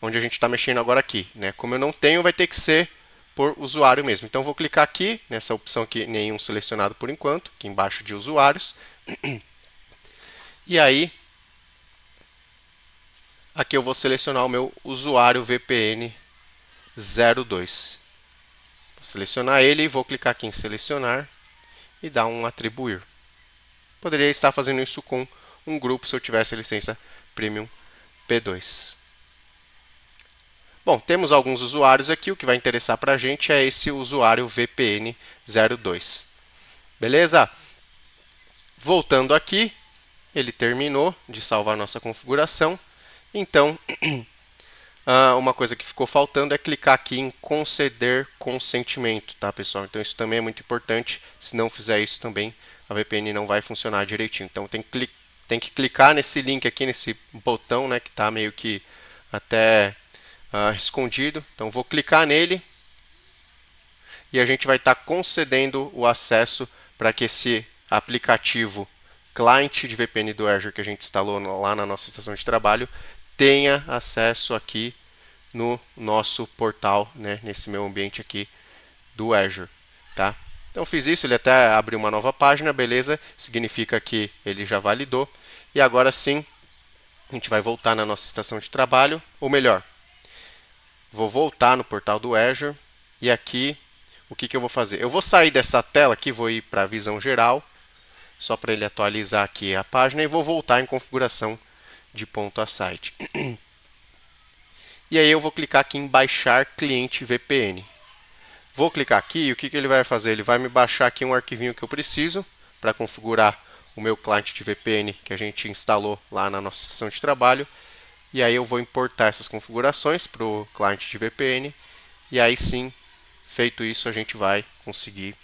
Speaker 1: onde a gente está mexendo agora aqui, né? Como eu não tenho, vai ter que ser por usuário mesmo. Então, vou clicar aqui nessa opção aqui, nenhum selecionado por enquanto, aqui embaixo de usuários. E aí, aqui eu vou selecionar o meu usuário VPN 02. Vou selecionar ele e vou clicar aqui em selecionar e dar um atribuir. Poderia estar fazendo isso com um grupo se eu tivesse a licença Premium P2. Bom, temos alguns usuários aqui, o que vai interessar para a gente é esse usuário VPN02. Beleza? Voltando aqui, ele terminou de salvar nossa configuração. Então, uma coisa que ficou faltando é clicar aqui em conceder consentimento, tá, pessoal? Então, isso também é muito importante. Se não fizer isso também, a VPN não vai funcionar direitinho. Então, tem que clicar nesse link aqui, nesse botão, né, que está meio que até escondido. Então, vou clicar nele e a gente vai estar concedendo o acesso para que esse aplicativo cliente de VPN do Azure que a gente instalou lá na nossa estação de trabalho tenha acesso aqui no nosso portal, né, nesse meu ambiente aqui do Azure, tá? Então fiz isso, ele até abriu uma nova página, beleza? Significa que ele já validou. E agora sim, a gente vai voltar na nossa estação de trabalho, ou melhor, vou voltar no portal do Azure e aqui o que eu vou fazer? Eu vou sair dessa tela aqui, vou ir para a visão geral, só para ele atualizar aqui a página e vou voltar em configuração de ponto a site. E aí eu vou clicar aqui em baixar cliente VPN. Vou clicar aqui e o que ele vai fazer? Ele vai me baixar aqui um arquivinho que eu preciso para configurar o meu cliente de VPN que a gente instalou lá na nossa estação de trabalho. E aí eu vou importar essas configurações para o cliente de VPN. E aí sim, feito isso, a gente vai conseguir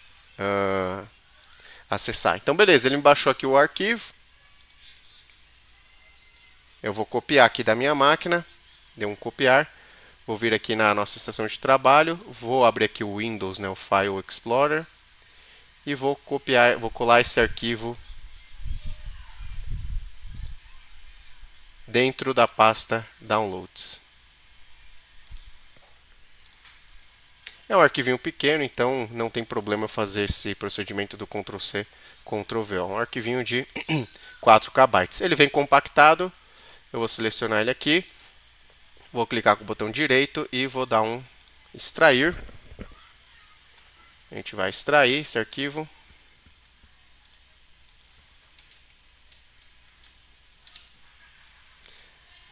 Speaker 1: acessar. Então, beleza, ele me baixou aqui o arquivo. Eu vou copiar aqui da minha máquina. Deu um copiar. Vou vir aqui na nossa estação de trabalho. Vou abrir aqui o Windows, né, o File Explorer. E vou copiar, vou colar esse arquivo dentro da pasta Downloads. É um arquivinho pequeno, então não tem problema fazer esse procedimento do Ctrl+C, Ctrl+V. É um arquivinho de 4 KB. Ele vem compactado, eu vou selecionar ele aqui, vou clicar com o botão direito e vou dar um extrair. A gente vai extrair esse arquivo.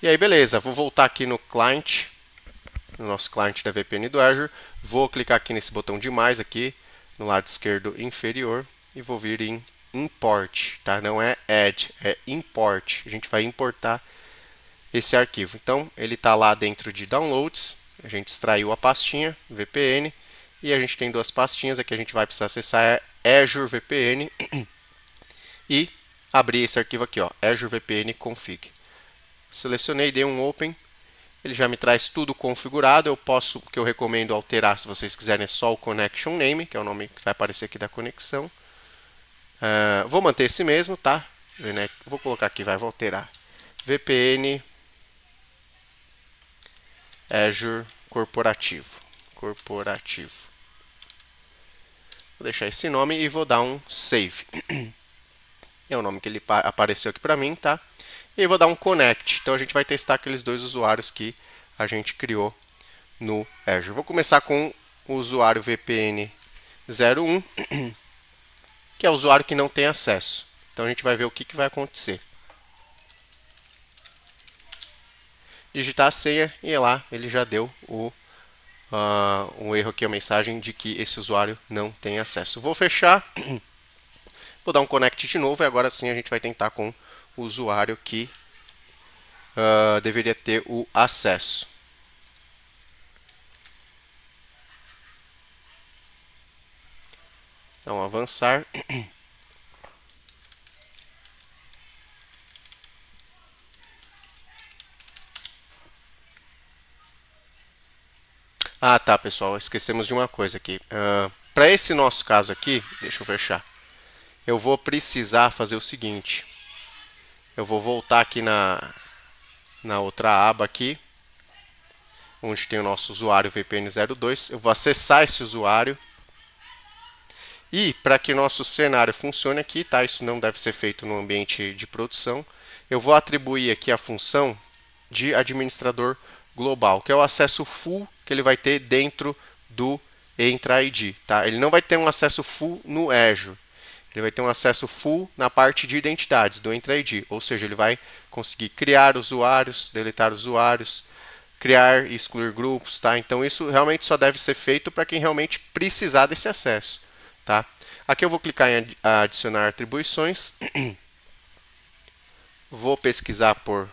Speaker 1: E aí, beleza, vou voltar aqui no client, no nosso cliente da VPN do Azure. Vou clicar aqui nesse botão de mais aqui, no lado esquerdo inferior, e vou vir em import, tá? Não é add, é import. A gente vai importar esse arquivo. Então, ele está lá dentro de downloads. A gente extraiu a pastinha VPN e a gente tem duas pastinhas aqui. A gente vai precisar acessar Azure VPN e abrir esse arquivo aqui, ó, Azure VPN config. Selecionei, dei um open. Ele já me traz tudo configurado. Eu posso, o que eu recomendo alterar, se vocês quiserem, é só o connection name, que é o nome que vai aparecer aqui da conexão. Vou manter esse mesmo, tá? Vou colocar aqui, vou alterar. VPN Azure corporativo. Vou deixar esse nome e vou dar um save. É o nome que ele apareceu aqui para mim, tá? E vou dar um connect. Então a gente vai testar aqueles dois usuários que a gente criou no Azure. Vou começar com o usuário VPN 01, que é o usuário que não tem acesso. Então a gente vai ver o que vai acontecer. Digitar a senha e lá ele já deu um erro aqui, a mensagem de que esse usuário não tem acesso. Vou fechar, vou dar um connect de novo e agora sim a gente vai tentar com o usuário que deveria ter o acesso. Então, avançar. Ah, tá, pessoal, esquecemos de uma coisa aqui. Para esse nosso caso aqui, deixa eu fechar. Eu vou precisar fazer o seguinte. Eu vou voltar aqui na outra aba aqui, onde tem o nosso usuário VPN02. Eu vou acessar esse usuário. E para que nosso cenário funcione aqui, tá? Isso não deve ser feito no ambiente de produção. Eu vou atribuir aqui a função de administrador global, que é o acesso full que ele vai ter dentro do Entra ID, tá? Ele não vai ter um acesso full no Azure. Ele vai ter um acesso full na parte de identidades do Entra ID, ou seja, ele vai conseguir criar usuários, deletar usuários, criar e excluir grupos, tá? Então isso realmente só deve ser feito para quem realmente precisar desse acesso, tá? Aqui eu vou clicar em adicionar atribuições, vou pesquisar por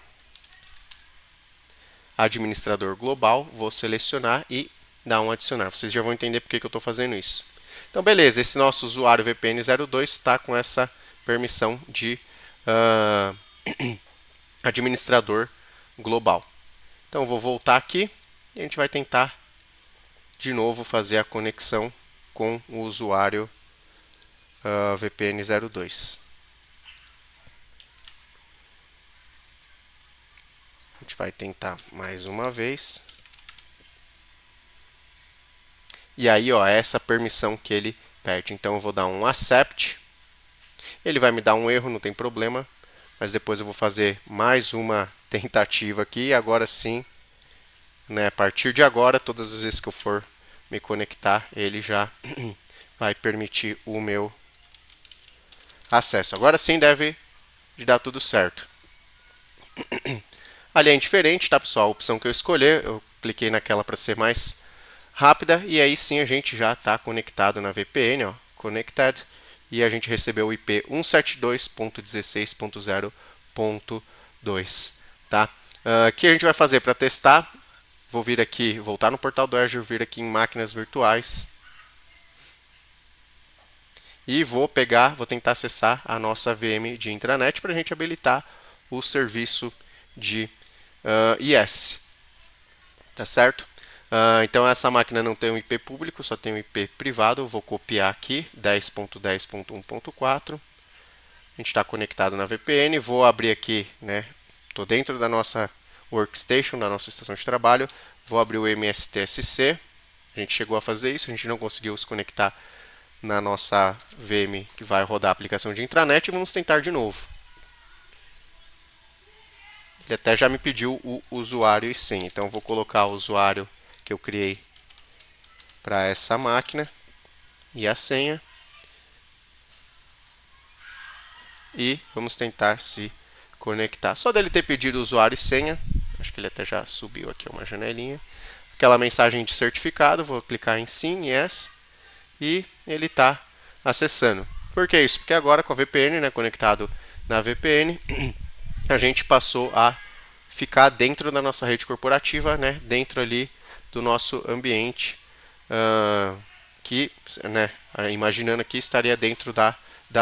Speaker 1: administrador global, vou selecionar e dar um adicionar. Vocês já vão entender por que eu estou fazendo isso. Então, beleza, esse nosso usuário VPN02 está com essa permissão de administrador global. Então, eu vou voltar aqui e a gente vai tentar de novo fazer a conexão com o usuário VPN02. A gente vai tentar mais uma vez. E aí, ó, é essa permissão que ele pede. Então, eu vou dar um accept. Ele vai me dar um erro, não tem problema. Mas depois eu vou fazer mais uma tentativa aqui. E agora sim, né, a partir de agora, todas as vezes que eu for me conectar, ele já vai permitir o meu acesso. Agora sim deve dar tudo certo. Ali é indiferente, tá, pessoal? A opção que eu escolher, eu cliquei naquela para ser mais rápida e aí sim a gente já está conectado na VPN, ó, connected, e a gente recebeu o IP 172.16.0.2, tá? O que a gente vai fazer para testar? Vou vir aqui, voltar no portal do Azure, vir aqui em máquinas virtuais e vou tentar acessar a nossa VM de intranet para a gente habilitar o serviço de IS, tá certo? Então essa máquina não tem um IP público, só tem um IP privado. Eu vou copiar aqui 10.10.1.4. A gente está conectado na VPN. Vou abrir aqui, né? Estou dentro da nossa workstation, da nossa estação de trabalho. Vou abrir o MSTSC. A gente chegou a fazer isso, a gente não conseguiu se conectar na nossa VM que vai rodar a aplicação de intranet. E vamos tentar de novo. Ele até já me pediu o usuário e senha. Então eu vou colocar o usuário que eu criei para essa máquina e a senha. E vamos tentar se conectar. Só dele ter pedido usuário e senha, acho que ele até já subiu aqui uma janelinha. Aquela mensagem de certificado, vou clicar em sim, yes, e ele está acessando. Por que isso? Porque agora com a VPN, né, conectado na VPN, a gente passou a ficar dentro da nossa rede corporativa, né, dentro ali do nosso ambiente, que, né, imaginando aqui, estaria dentro da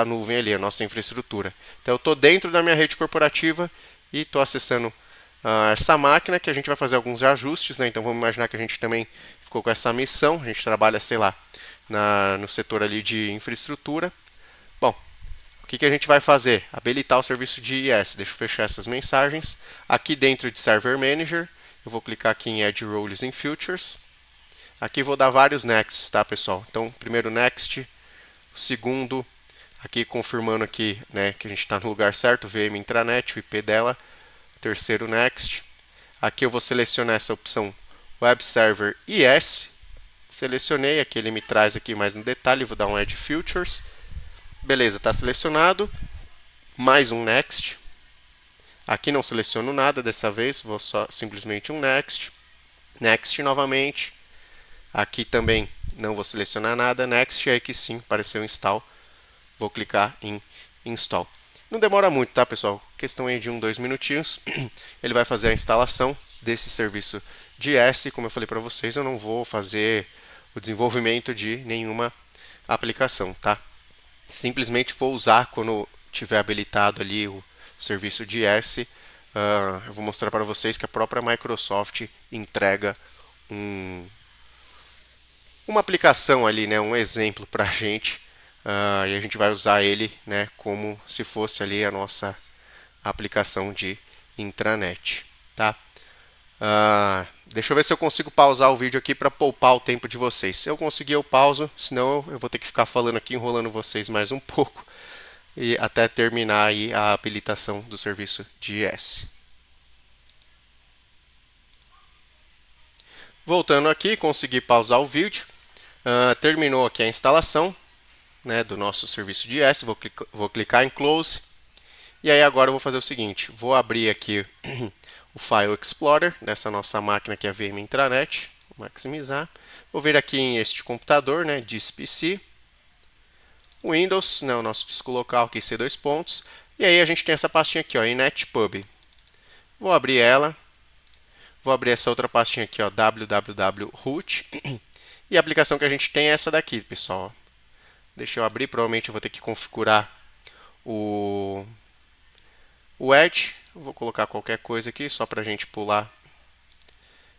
Speaker 1: nuvem ali, a nossa infraestrutura. Então eu estou dentro da minha rede corporativa e estou acessando essa máquina, que a gente vai fazer alguns ajustes, né? Então vamos imaginar que a gente também ficou com essa missão, a gente trabalha, sei lá, no setor ali de infraestrutura. Bom, o que a gente vai fazer? Habilitar o serviço de IS. Deixa eu fechar essas mensagens. Aqui dentro de Server Manager, eu vou clicar aqui em Add Roles in Futures. Aqui vou dar vários nexts, tá, pessoal? Então, primeiro next, o segundo, aqui confirmando aqui, né, que a gente está no lugar certo, VM intranet, o IP dela. Terceiro next. Aqui eu vou selecionar essa opção Web Server IS. Selecionei, aqui ele me traz aqui mais no detalhe, vou dar um Add Futures. Beleza, está selecionado. Mais um next. Aqui não seleciono nada dessa vez, vou só simplesmente um next. Next novamente. Aqui também não vou selecionar nada. Next, e aqui sim apareceu install. Vou clicar em install. Não demora muito, tá, pessoal? Questão aí de 2 minutinhos. Ele vai fazer a instalação desse serviço de IS. Como eu falei para vocês, eu não vou fazer o desenvolvimento de nenhuma aplicação, tá? Simplesmente vou usar quando tiver habilitado ali o serviço de IS. Eu vou mostrar para vocês que a própria Microsoft entrega uma aplicação ali, né, um exemplo para a gente, e a gente vai usar ele, né, como se fosse ali a nossa aplicação de intranet, tá? Deixa eu ver se eu consigo pausar o vídeo aqui para poupar o tempo de vocês. Se eu conseguir, eu pauso, senão eu vou ter que ficar falando aqui, enrolando vocês mais um pouco, e até terminar aí a habilitação do serviço de IS. Voltando aqui, consegui pausar o vídeo. Terminou aqui a instalação, né, do nosso serviço de IaaS. Vou clicar em Close. E aí agora eu vou fazer o seguinte, vou abrir aqui o File Explorer dessa nossa máquina que é a VM Intranet. Vou maximizar. Vou vir aqui em este computador, né, DiskPC. Windows, né, o nosso disco local aqui, C2 pontos. E aí a gente tem essa pastinha aqui, ó, inetpub. Vou abrir ela. Vou abrir essa outra pastinha aqui, ó, www.root. E a aplicação que a gente tem é essa daqui, pessoal. Deixa eu abrir, provavelmente eu vou ter que configurar o Edge. Vou colocar qualquer coisa aqui, só para a gente pular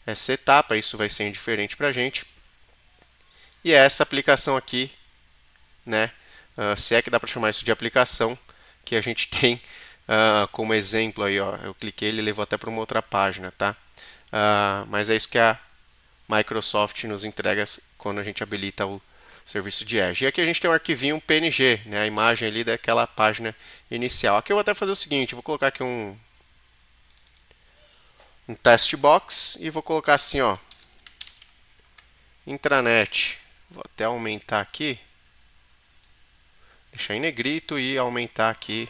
Speaker 1: essa etapa. Isso vai ser indiferente para a gente. E é essa aplicação aqui, né? Se é que dá para chamar isso de aplicação, que a gente tem como exemplo aí, ó. Eu cliquei, ele levou até para uma outra página, tá? Mas é isso que a Microsoft nos entrega quando a gente habilita o serviço de Edge. E aqui a gente tem um arquivinho PNG, né, a imagem ali daquela página inicial. Aqui eu vou até fazer o seguinte, vou colocar aqui um test box e vou colocar assim, ó, intranet. Vou até aumentar aqui, deixar em negrito e aumentar aqui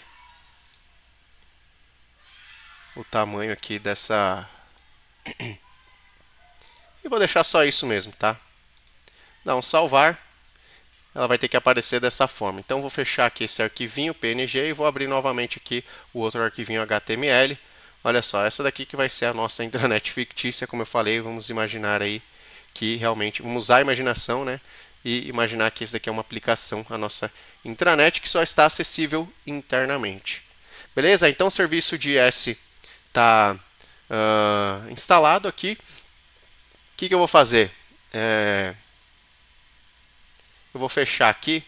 Speaker 1: o tamanho aqui dessa. E vou deixar só isso mesmo, tá? Dá um salvar. Ela vai ter que aparecer dessa forma. Então, vou fechar aqui esse arquivinho PNG e vou abrir novamente aqui o outro arquivinho HTML. Olha só, essa daqui que vai ser a nossa intranet fictícia, como eu falei, vamos imaginar aí que realmente, vamos usar a imaginação, né? E imaginar que isso daqui é uma aplicação, a nossa intranet, que só está acessível internamente. Beleza? Então, o serviço de IaaS está instalado aqui. O que eu vou fazer? Eu vou fechar aqui,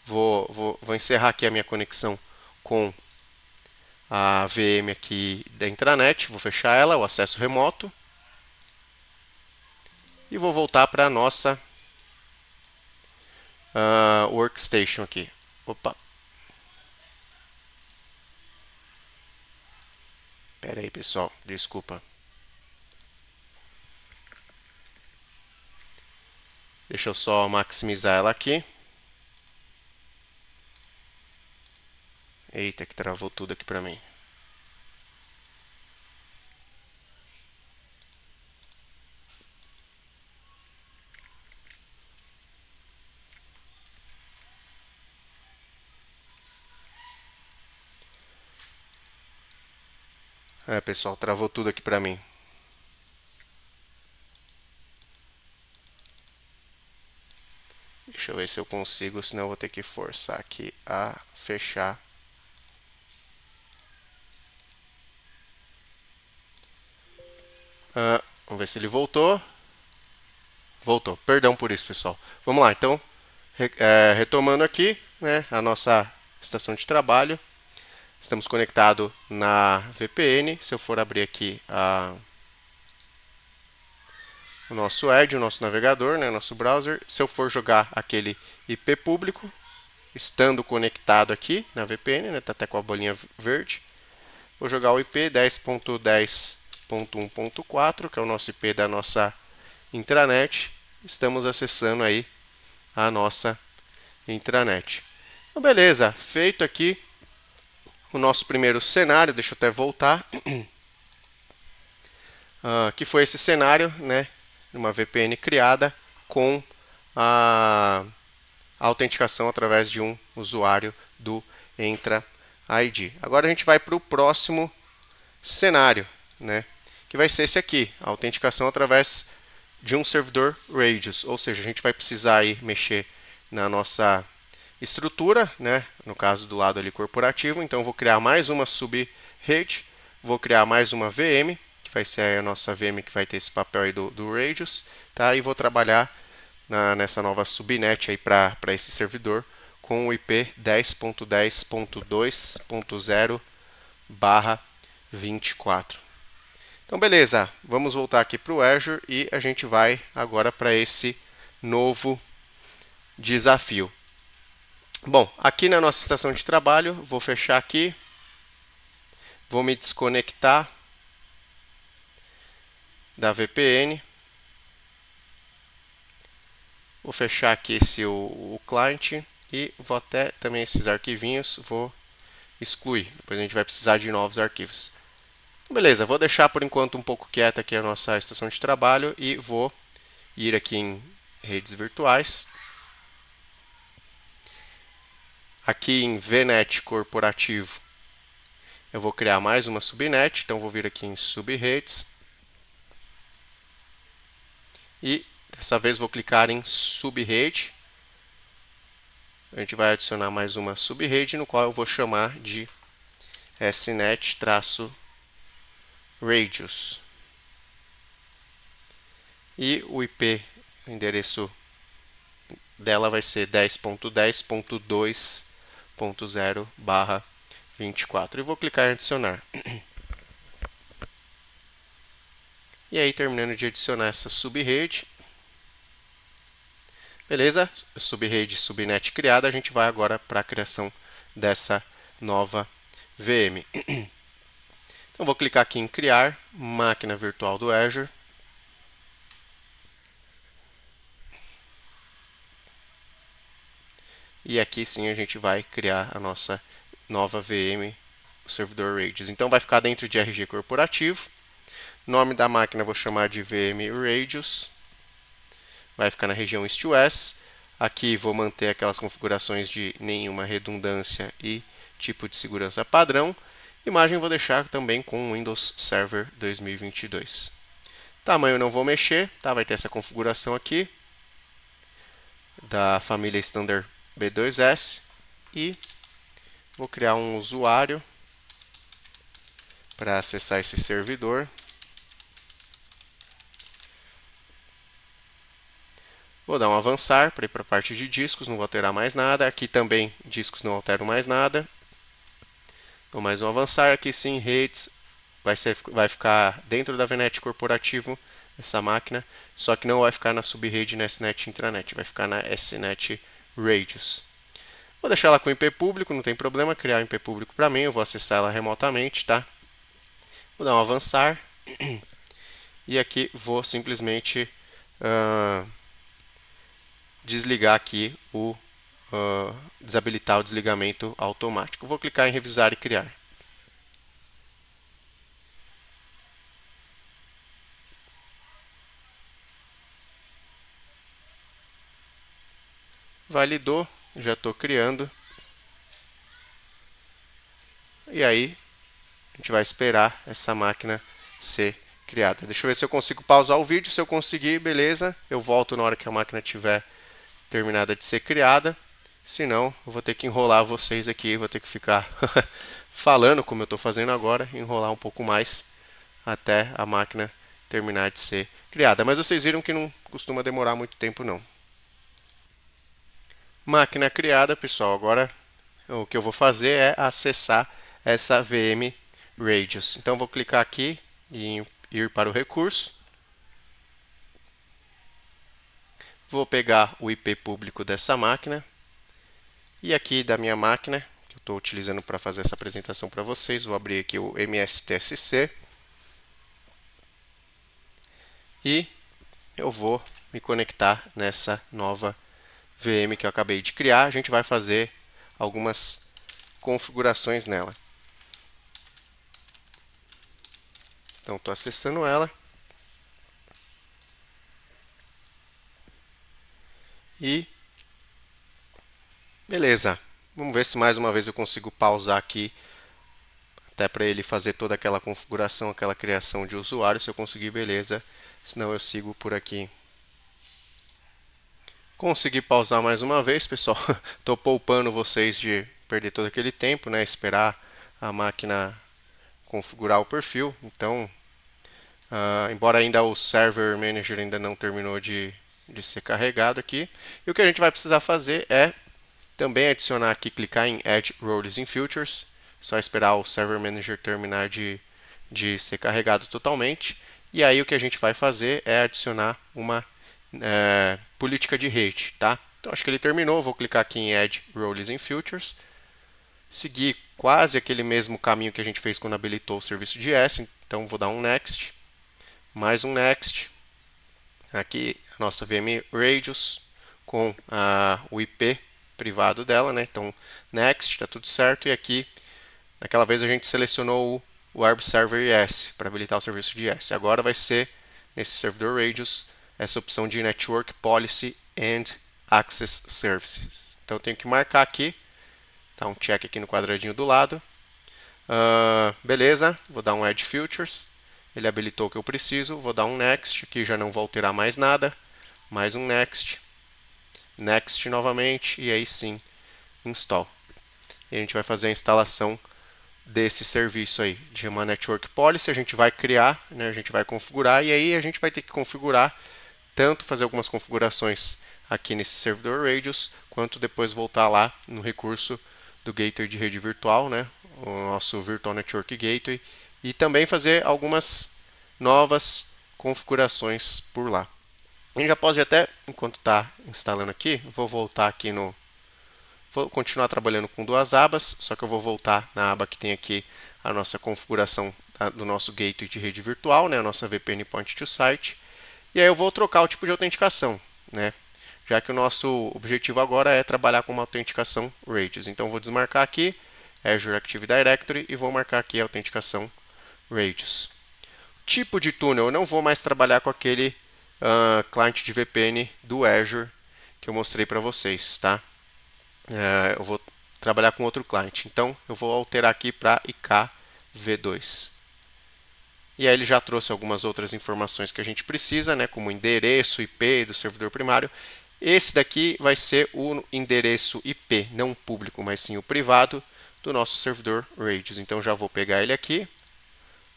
Speaker 1: vou encerrar aqui a minha conexão com a VM aqui da intranet, vou fechar ela, o acesso remoto, e vou voltar para a nossa workstation aqui. Opa! Pera aí, pessoal, desculpa. Deixa eu só maximizar ela aqui. Eita, que travou tudo aqui para mim. Pessoal, travou tudo aqui para mim. Deixa eu ver se eu consigo, senão eu vou ter que forçar aqui a fechar. Vamos ver se ele voltou. Voltou. Perdão por isso, pessoal. Vamos lá, então, retomando aqui, né, a nossa estação de trabalho. Estamos conectados na VPN. Se eu for abrir aqui o nosso Edge, o nosso navegador, né, nosso browser, se eu for jogar aquele IP público, estando conectado aqui na VPN, né, tá até com a bolinha verde, vou jogar o IP 10.10.1.4, que é o nosso IP da nossa intranet. Estamos acessando aí a nossa intranet. Então, beleza, feito aqui o nosso primeiro cenário, deixa eu até voltar, que foi esse cenário, né, uma VPN criada com a autenticação através de um usuário do Entra ID. Agora a gente vai para o próximo cenário, né, que vai ser esse aqui, a autenticação através de um servidor Radius, ou seja, a gente vai precisar aí mexer na nossa estrutura, né, no caso do lado ali corporativo. Então eu vou criar mais uma subrede, vou criar mais uma VM, que vai ser a nossa VM que vai ter esse papel aí do Radius, tá? E vou trabalhar nessa nova subnet aí para esse servidor com o IP 10.10.2.0/24. Então, beleza, vamos voltar aqui para o Azure e a gente vai agora para esse novo desafio. Bom, aqui na nossa estação de trabalho, vou fechar aqui, vou me desconectar da VPN Vou fechar aqui o client e vou até também esses arquivinhos, vou excluir. Depois a gente vai precisar de novos arquivos. Beleza, vou deixar por enquanto um pouco quieta aqui a nossa estação de trabalho e vou ir aqui em redes virtuais. Aqui em VNet corporativo, eu vou criar mais uma subnet, então vou vir aqui em subredes. E dessa vez vou clicar em subrede. A gente vai adicionar mais uma subrede, no qual eu vou chamar de snet-radius. E o IP, o endereço dela vai ser 10.10.2.0/24. E vou clicar em adicionar. E aí, terminando de adicionar essa subrede. Beleza? Subrede subnet criada, a gente vai agora para a criação dessa nova VM. Então, vou clicar aqui em criar máquina virtual do Azure. E aqui sim a gente vai criar a nossa nova VM, o servidor Radius. Então vai ficar dentro de RG corporativo. Nome da máquina eu vou chamar de VM Radius. Vai ficar na região East-West. Aqui vou manter aquelas configurações de nenhuma redundância e tipo de segurança padrão. Imagem vou deixar também com Windows Server 2022. Tamanho não vou mexer, tá? Vai ter essa configuração aqui da família Standard B2S e vou criar um usuário para acessar esse servidor. Vou dar um avançar para ir para a parte de discos, não vou alterar mais nada. Aqui também discos não altero mais nada. Dou mais um avançar, aqui sim redes, vai ficar dentro da VNet corporativo essa máquina, só que não vai ficar na subrede na SNET intranet, vai ficar na SNET Radius. Vou deixar ela com IP público, não tem problema, criar um IP público para mim, eu vou acessar ela remotamente, tá? Vou dar um avançar e aqui vou simplesmente desligar aqui desabilitar o desligamento automático. Vou clicar em revisar e criar. Validou, já estou criando. E aí, a gente vai esperar essa máquina ser criada. Deixa eu ver se eu consigo pausar o vídeo. Se eu conseguir, beleza. Eu volto na hora que a máquina estiver terminada de ser criada. Se não, eu vou ter que enrolar vocês aqui. Vou ter que ficar falando como eu estou fazendo agora. Enrolar um pouco mais até a máquina terminar de ser criada. Mas vocês viram que não costuma demorar muito tempo, não. Máquina criada, pessoal. Agora o que eu vou fazer é acessar essa VM Radius. Então vou clicar aqui e ir para o recurso. Vou pegar o IP público dessa máquina. E aqui da minha máquina, que eu estou utilizando para fazer essa apresentação para vocês, vou abrir aqui o MSTSC. E eu vou me conectar nessa nova VM que eu acabei de criar. A gente vai fazer algumas configurações nela. Então, estou acessando ela. E beleza. Vamos ver se mais uma vez eu consigo pausar aqui, até para ele fazer toda aquela configuração, aquela criação de usuário. Se eu conseguir, beleza. Senão eu sigo por aqui. Consegui pausar mais uma vez, pessoal. Estou poupando vocês de perder todo aquele tempo, né? Esperar a máquina configurar o perfil. Então, embora ainda o Server Manager ainda não terminou de ser carregado aqui. E o que a gente vai precisar fazer é também adicionar aqui, clicar em Add Roles in Futures. Só esperar o Server Manager terminar de ser carregado totalmente. E aí o que a gente vai fazer é adicionar uma política de rate, tá? Então acho que ele terminou, vou clicar aqui em Add Roles in Futures, seguir quase aquele mesmo caminho que a gente fez quando habilitou o serviço de S, então vou dar um Next, mais um Next, aqui a nossa VM Radius, com o IP privado dela, né? Então, next, está tudo certo. E aqui, naquela vez a gente selecionou o Web Server ES para habilitar o serviço de ES. Agora vai ser, nesse servidor Radius, essa opção de Network Policy and Access Services. Então, eu tenho que marcar aqui, tá um check aqui no quadradinho do lado. Beleza, vou dar um Add Features. Ele habilitou o que eu preciso. Vou dar um Next, que já não vou alterar mais nada. Mais um Next. Next novamente. E aí sim, Install. E a gente vai fazer a instalação desse serviço aí, de uma Network Policy. A gente vai criar, né, a gente vai configurar. E aí a gente vai ter que configurar, tanto fazer algumas configurações aqui nesse servidor Radius, quanto depois voltar lá no recurso do Gateway de rede virtual, né, o nosso Virtual Network Gateway, e também fazer algumas novas configurações por lá. A gente já pode até, enquanto está instalando aqui, vou voltar aqui no... Vou continuar trabalhando com duas abas, só que eu vou voltar na aba que tem aqui a nossa configuração do nosso gateway de rede virtual, né, a nossa VPN Point to Site, e aí eu vou trocar o tipo de autenticação, né, já que o nosso objetivo agora é trabalhar com uma autenticação Radius. Então eu vou desmarcar aqui Azure Active Directory e vou marcar aqui a autenticação Radius. Tipo de túnel, eu não vou mais trabalhar com aquele cliente de VPN do Azure que eu mostrei para vocês, tá? Eu vou trabalhar com outro cliente, então eu vou alterar aqui para IKv2. E aí ele já trouxe algumas outras informações que a gente precisa, né, como endereço IP do servidor primário. Esse daqui vai ser o endereço IP, não público, mas sim o privado do nosso servidor Radius. Então já vou pegar ele aqui,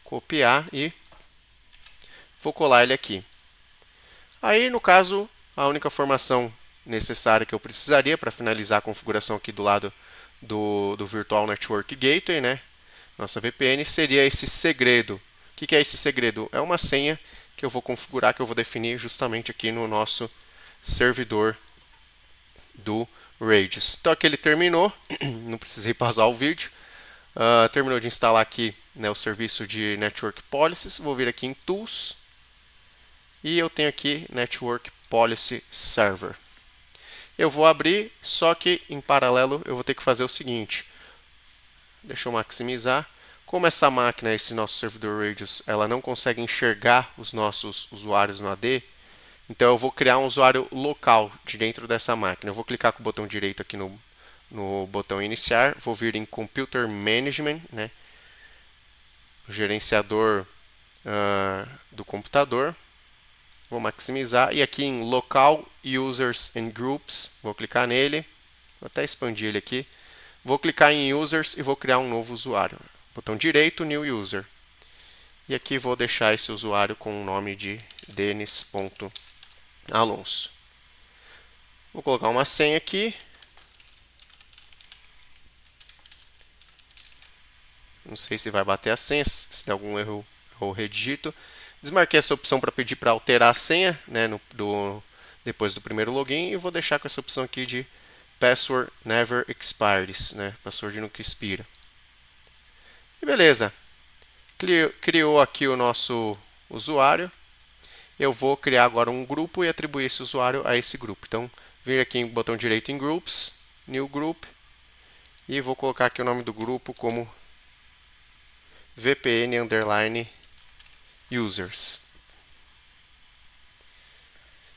Speaker 1: copiar e vou colar ele aqui. Aí, no caso, a única informação necessária que eu precisaria para finalizar a configuração aqui do lado do Virtual Network Gateway, né, nossa VPN, seria esse segredo. O que é esse segredo? É uma senha que eu vou configurar, que eu vou definir justamente aqui no nosso servidor do Radius. Então aqui ele terminou, não precisei pausar o vídeo. Terminou de instalar aqui, né, o serviço de Network Policies. Vou vir aqui em Tools e eu tenho aqui Network Policy Server. Eu vou abrir, só que em paralelo eu vou ter que fazer o seguinte. Deixa eu maximizar. Como essa máquina, esse nosso servidor Radius, ela não consegue enxergar os nossos usuários no AD, então eu vou criar um usuário local de dentro dessa máquina. Eu vou clicar com o botão direito aqui no botão iniciar, vou vir em Computer Management, né, o gerenciador do computador. Vou maximizar e aqui em Local Users and Groups, vou clicar nele, vou até expandir ele aqui. Vou clicar em Users e vou criar um novo usuário. Botão direito, New User. E aqui vou deixar esse usuário com o nome de Denis.Alonso. Vou colocar uma senha aqui. Não sei se vai bater a senha, se der algum erro eu redigito. Desmarquei essa opção para pedir para alterar a senha, né, depois do primeiro login, e vou deixar com essa opção aqui de Password Never Expires, né, password nunca expira. E beleza, criou aqui o nosso usuário. Eu vou criar agora um grupo e atribuir esse usuário a esse grupo. Então, vir aqui em botão direito em Groups, New Group, e vou colocar aqui o nome do grupo como VPN_Users.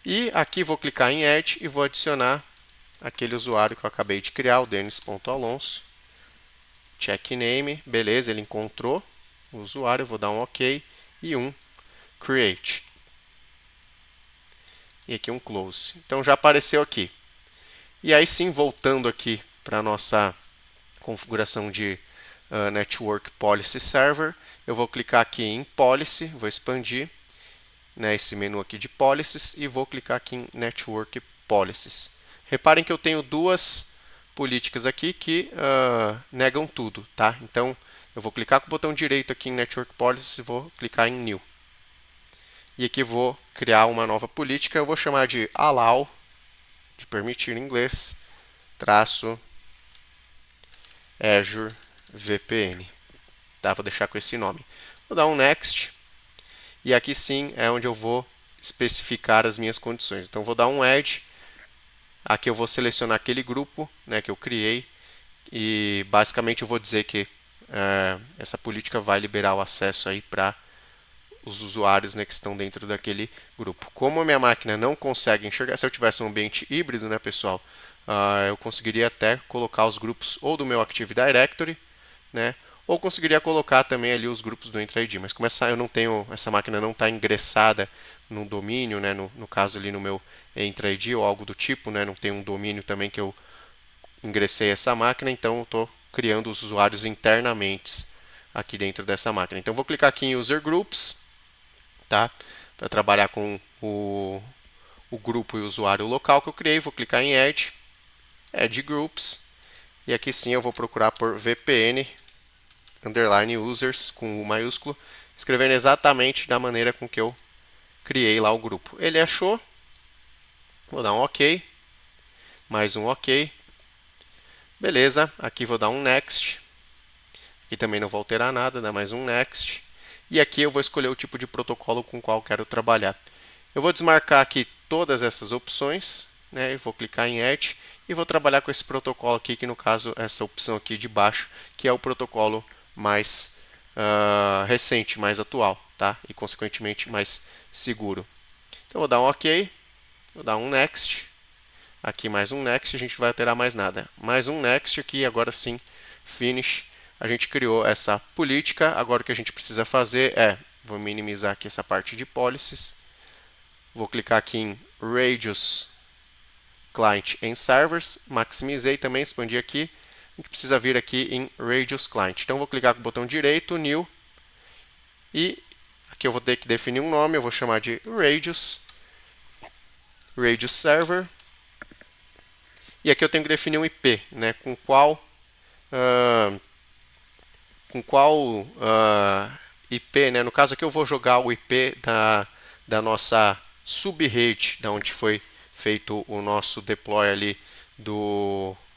Speaker 1: E aqui vou clicar em Add e vou adicionar aquele usuário que eu acabei de criar, o Denis.Alonso. Check name, beleza, ele encontrou o usuário, vou dar um OK e um Create. E aqui um Close. Então já apareceu aqui. E aí sim, voltando aqui para a nossa configuração de Network Policy Server, eu vou clicar aqui em Policy, vou expandir, né, esse menu aqui de Policies e vou clicar aqui em Network Policies. Reparem que eu tenho duas políticas aqui que negam tudo, tá? Então, eu vou clicar com o botão direito aqui em Network Policies e vou clicar em New. E aqui vou criar uma nova política, eu vou chamar de Allow, de permitir em inglês, traço Azure VPN. Tá? Vou deixar com esse nome. Vou dar um Next. E aqui sim é onde eu vou especificar as minhas condições. Então vou dar um Add Aqui eu vou selecionar aquele grupo, né, que eu criei e basicamente eu vou dizer que essa política vai liberar o acesso aí para os usuários, né, que estão dentro daquele grupo. Como a minha máquina não consegue enxergar, se eu tivesse um ambiente híbrido, né, pessoal, eu conseguiria até colocar os grupos ou do meu Active Directory, né, ou conseguiria colocar também ali os grupos do Entra ID. Mas como eu não tenho, essa máquina não está ingressada no domínio, né, no caso ali no meu Entra ID ou algo do tipo, né, não tem um domínio também que eu ingressei essa máquina, então eu estou criando os usuários internamente aqui dentro dessa máquina. Então vou clicar aqui em User Groups, tá? Para trabalhar com o grupo e o usuário local que eu criei, vou clicar em Add, Add Groups, e aqui sim eu vou procurar por VPN underline users com U maiúsculo, escrevendo exatamente da maneira com que eu criei lá o grupo. Ele achou, vou dar um OK, mais um OK, beleza, aqui vou dar um Next, aqui também não vou alterar nada, dá mais um Next, e aqui eu vou escolher o tipo de protocolo com o qual quero trabalhar. Eu vou desmarcar aqui todas essas opções, né, e vou clicar em Add e vou trabalhar com esse protocolo aqui, que no caso essa opção aqui de baixo, que é o protocolo mais recente, mais atual, tá? E consequentemente mais seguro. Então vou dar um OK, vou dar um Next, aqui mais um Next, a gente não vai alterar mais nada. Mais um Next aqui, agora sim, Finish. A gente criou essa política, agora o que a gente precisa fazer vou minimizar aqui essa parte de policies, vou clicar aqui em Radius Client and Servers, maximizei também, expandi aqui, a gente precisa vir aqui em Radius Client. Então vou clicar com o botão direito, New, e aqui eu vou ter que definir um nome, eu vou chamar de Radius Server, e aqui eu tenho que definir um IP, né, com qual IP, né? No caso aqui eu vou jogar o IP da nossa subrede, da onde foi feito o nosso deploy ali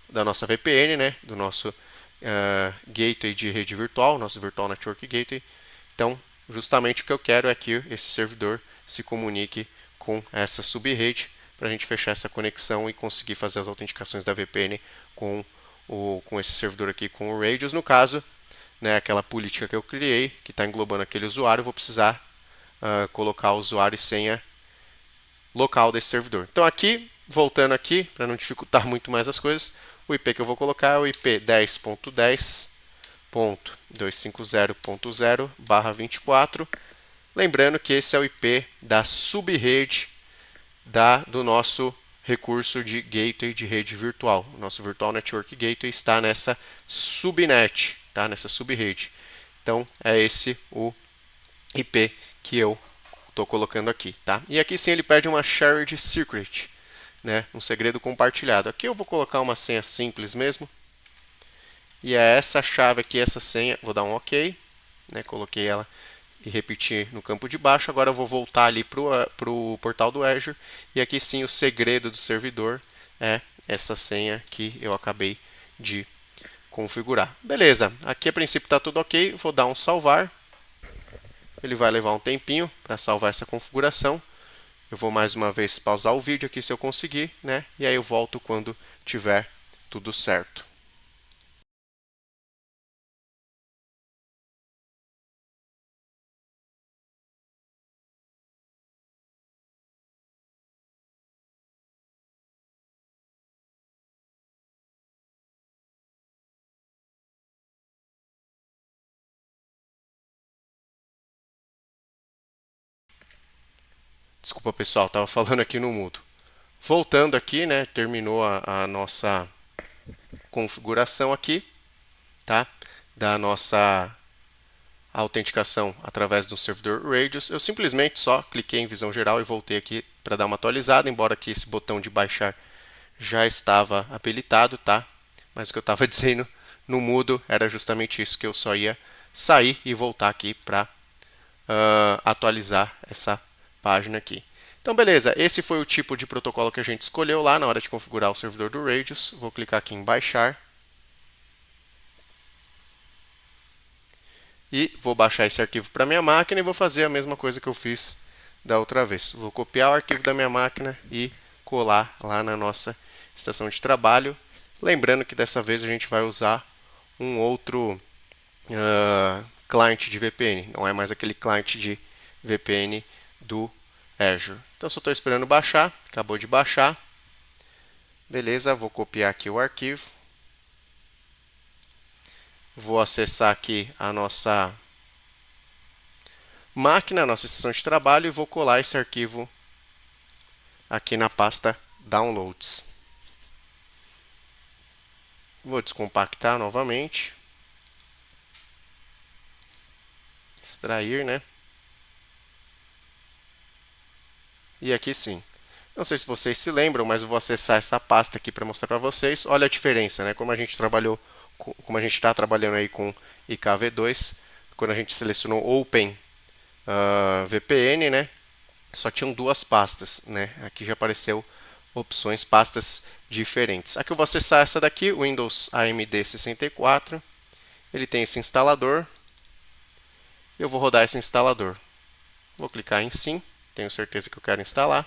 Speaker 1: da nossa VPN, né? Do nosso gateway de rede virtual, nosso Virtual Network Gateway. Então, justamente o que eu quero é que esse servidor se comunique com essa subrede para a gente fechar essa conexão e conseguir fazer as autenticações da VPN com esse servidor aqui, com o Radius. No caso, né, aquela política que eu criei, que está englobando aquele usuário, eu vou precisar colocar o usuário e senha local desse servidor. Então aqui, voltando aqui, para não dificultar muito mais as coisas, o IP que eu vou colocar é o IP 10.10.250.0/24. Lembrando que esse é o IP da subrede do nosso recurso de gateway de rede virtual. O nosso Virtual Network Gateway está nessa subnet, tá? Nessa subrede. Então, é esse o IP que eu estou colocando aqui, tá? E aqui sim ele pede uma shared secret, né? Um segredo compartilhado. Aqui eu vou colocar uma senha simples mesmo. E é essa chave aqui, essa senha. Vou dar um OK, né? Coloquei ela e repetir no campo de baixo. Agora eu vou voltar ali para o portal do Azure. E aqui sim o segredo do servidor é essa senha que eu acabei de configurar. Beleza, aqui a princípio está tudo ok. Vou dar um salvar. Ele vai levar um tempinho para salvar essa configuração. Eu vou mais uma vez pausar o vídeo aqui se eu conseguir, né? E aí eu volto quando tiver tudo certo. Desculpa, pessoal, estava falando aqui no mudo. Voltando aqui, né? Terminou a nossa configuração aqui, tá? Da nossa autenticação através do servidor Radius. Eu simplesmente só cliquei em visão geral e voltei aqui para dar uma atualizada, embora aqui esse botão de baixar já estava habilitado, tá? Mas o que eu estava dizendo no mudo era justamente isso, que eu só ia sair e voltar aqui para atualizar essa página aqui. Então, beleza, esse foi o tipo de protocolo que a gente escolheu lá na hora de configurar o servidor do Radius. Vou clicar aqui em baixar. E vou baixar esse arquivo para minha máquina e vou fazer a mesma coisa que eu fiz da outra vez. Vou copiar o arquivo da minha máquina e colar lá na nossa estação de trabalho. Lembrando que dessa vez a gente vai usar um outro cliente de VPN, não é mais aquele cliente de VPN do Azure. Então, só estou esperando baixar, acabou de baixar. Beleza, vou copiar aqui o arquivo. Vou acessar aqui a nossa máquina, a nossa estação de trabalho e vou colar esse arquivo aqui na pasta Downloads. Vou descompactar novamente. Extrair, né? E aqui sim. Não sei se vocês se lembram, mas eu vou acessar essa pasta aqui para mostrar para vocês. Olha a diferença, né? Como a gente está trabalhando aí com IKV2, quando a gente selecionou Open VPN, né? Só tinham duas pastas, né? Aqui já apareceu opções, pastas diferentes. Aqui eu vou acessar essa daqui, Windows AMD 64. Ele tem esse instalador. Eu vou rodar esse instalador. Vou clicar em Sim, tenho certeza que eu quero instalar.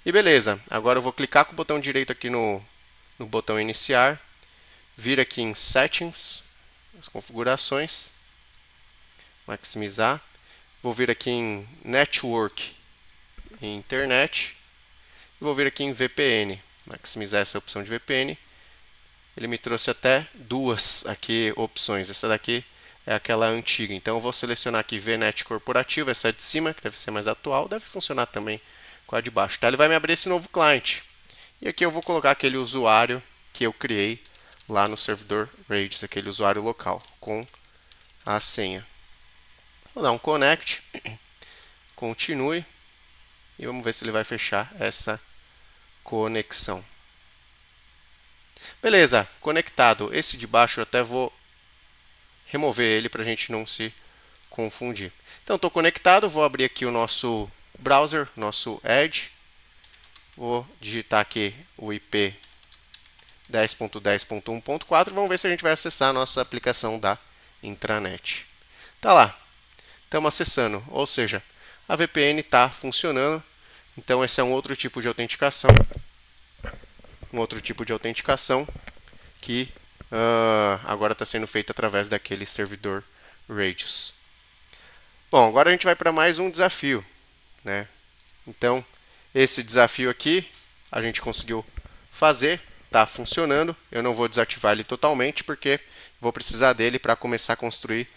Speaker 1: E beleza, agora eu vou clicar com o botão direito aqui no botão Iniciar, vir aqui em Settings, as configurações, maximizar. Vou vir aqui em Network e Internet. E vou vir aqui em VPN, maximizar essa opção de VPN. Ele me trouxe até duas aqui opções. Essa daqui é aquela antiga. Então eu vou selecionar aqui VNet corporativo, essa é de cima, que deve ser mais atual, deve funcionar também com a de baixo. Tá? Ele vai me abrir esse novo cliente. E aqui eu vou colocar aquele usuário que eu criei lá no servidor Radius, aquele usuário local, com a senha. Vou dar um connect, continue, e vamos ver se ele vai fechar essa conexão. Beleza, conectado. Esse de baixo eu até vou remover ele para a gente não se confundir. Então, estou conectado, vou abrir aqui o nosso browser, nosso Edge. Vou digitar aqui o IP 10.10.1.4. Vamos ver se a gente vai acessar a nossa aplicação da intranet. Tá lá, estamos acessando, ou seja, a VPN está funcionando. Então, esse é um outro tipo de autenticação. Que agora está sendo feito através daquele servidor Radius. Bom, agora a gente vai para mais um desafio, né? Então, esse desafio aqui a gente conseguiu fazer, está funcionando. Eu não vou desativar ele totalmente porque vou precisar dele para começar a construir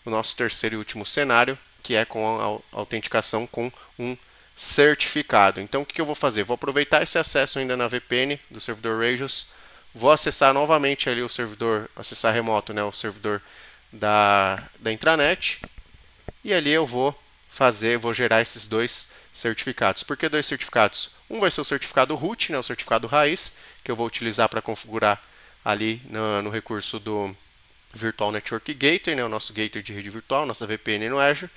Speaker 1: o nosso terceiro e último cenário, que é com a autenticação com um certificado. Então, o que eu vou fazer? Vou aproveitar esse acesso ainda na VPN do servidor Radius. Vou acessar novamente ali o servidor, acessar remoto, né, o servidor da intranet. E ali eu vou gerar esses dois certificados. Por que dois certificados? Um vai ser o certificado root, né, o certificado raiz, que eu vou utilizar para configurar ali no recurso do Virtual Network Gateway, né, o nosso gateway de rede virtual, nossa VPN no Azure.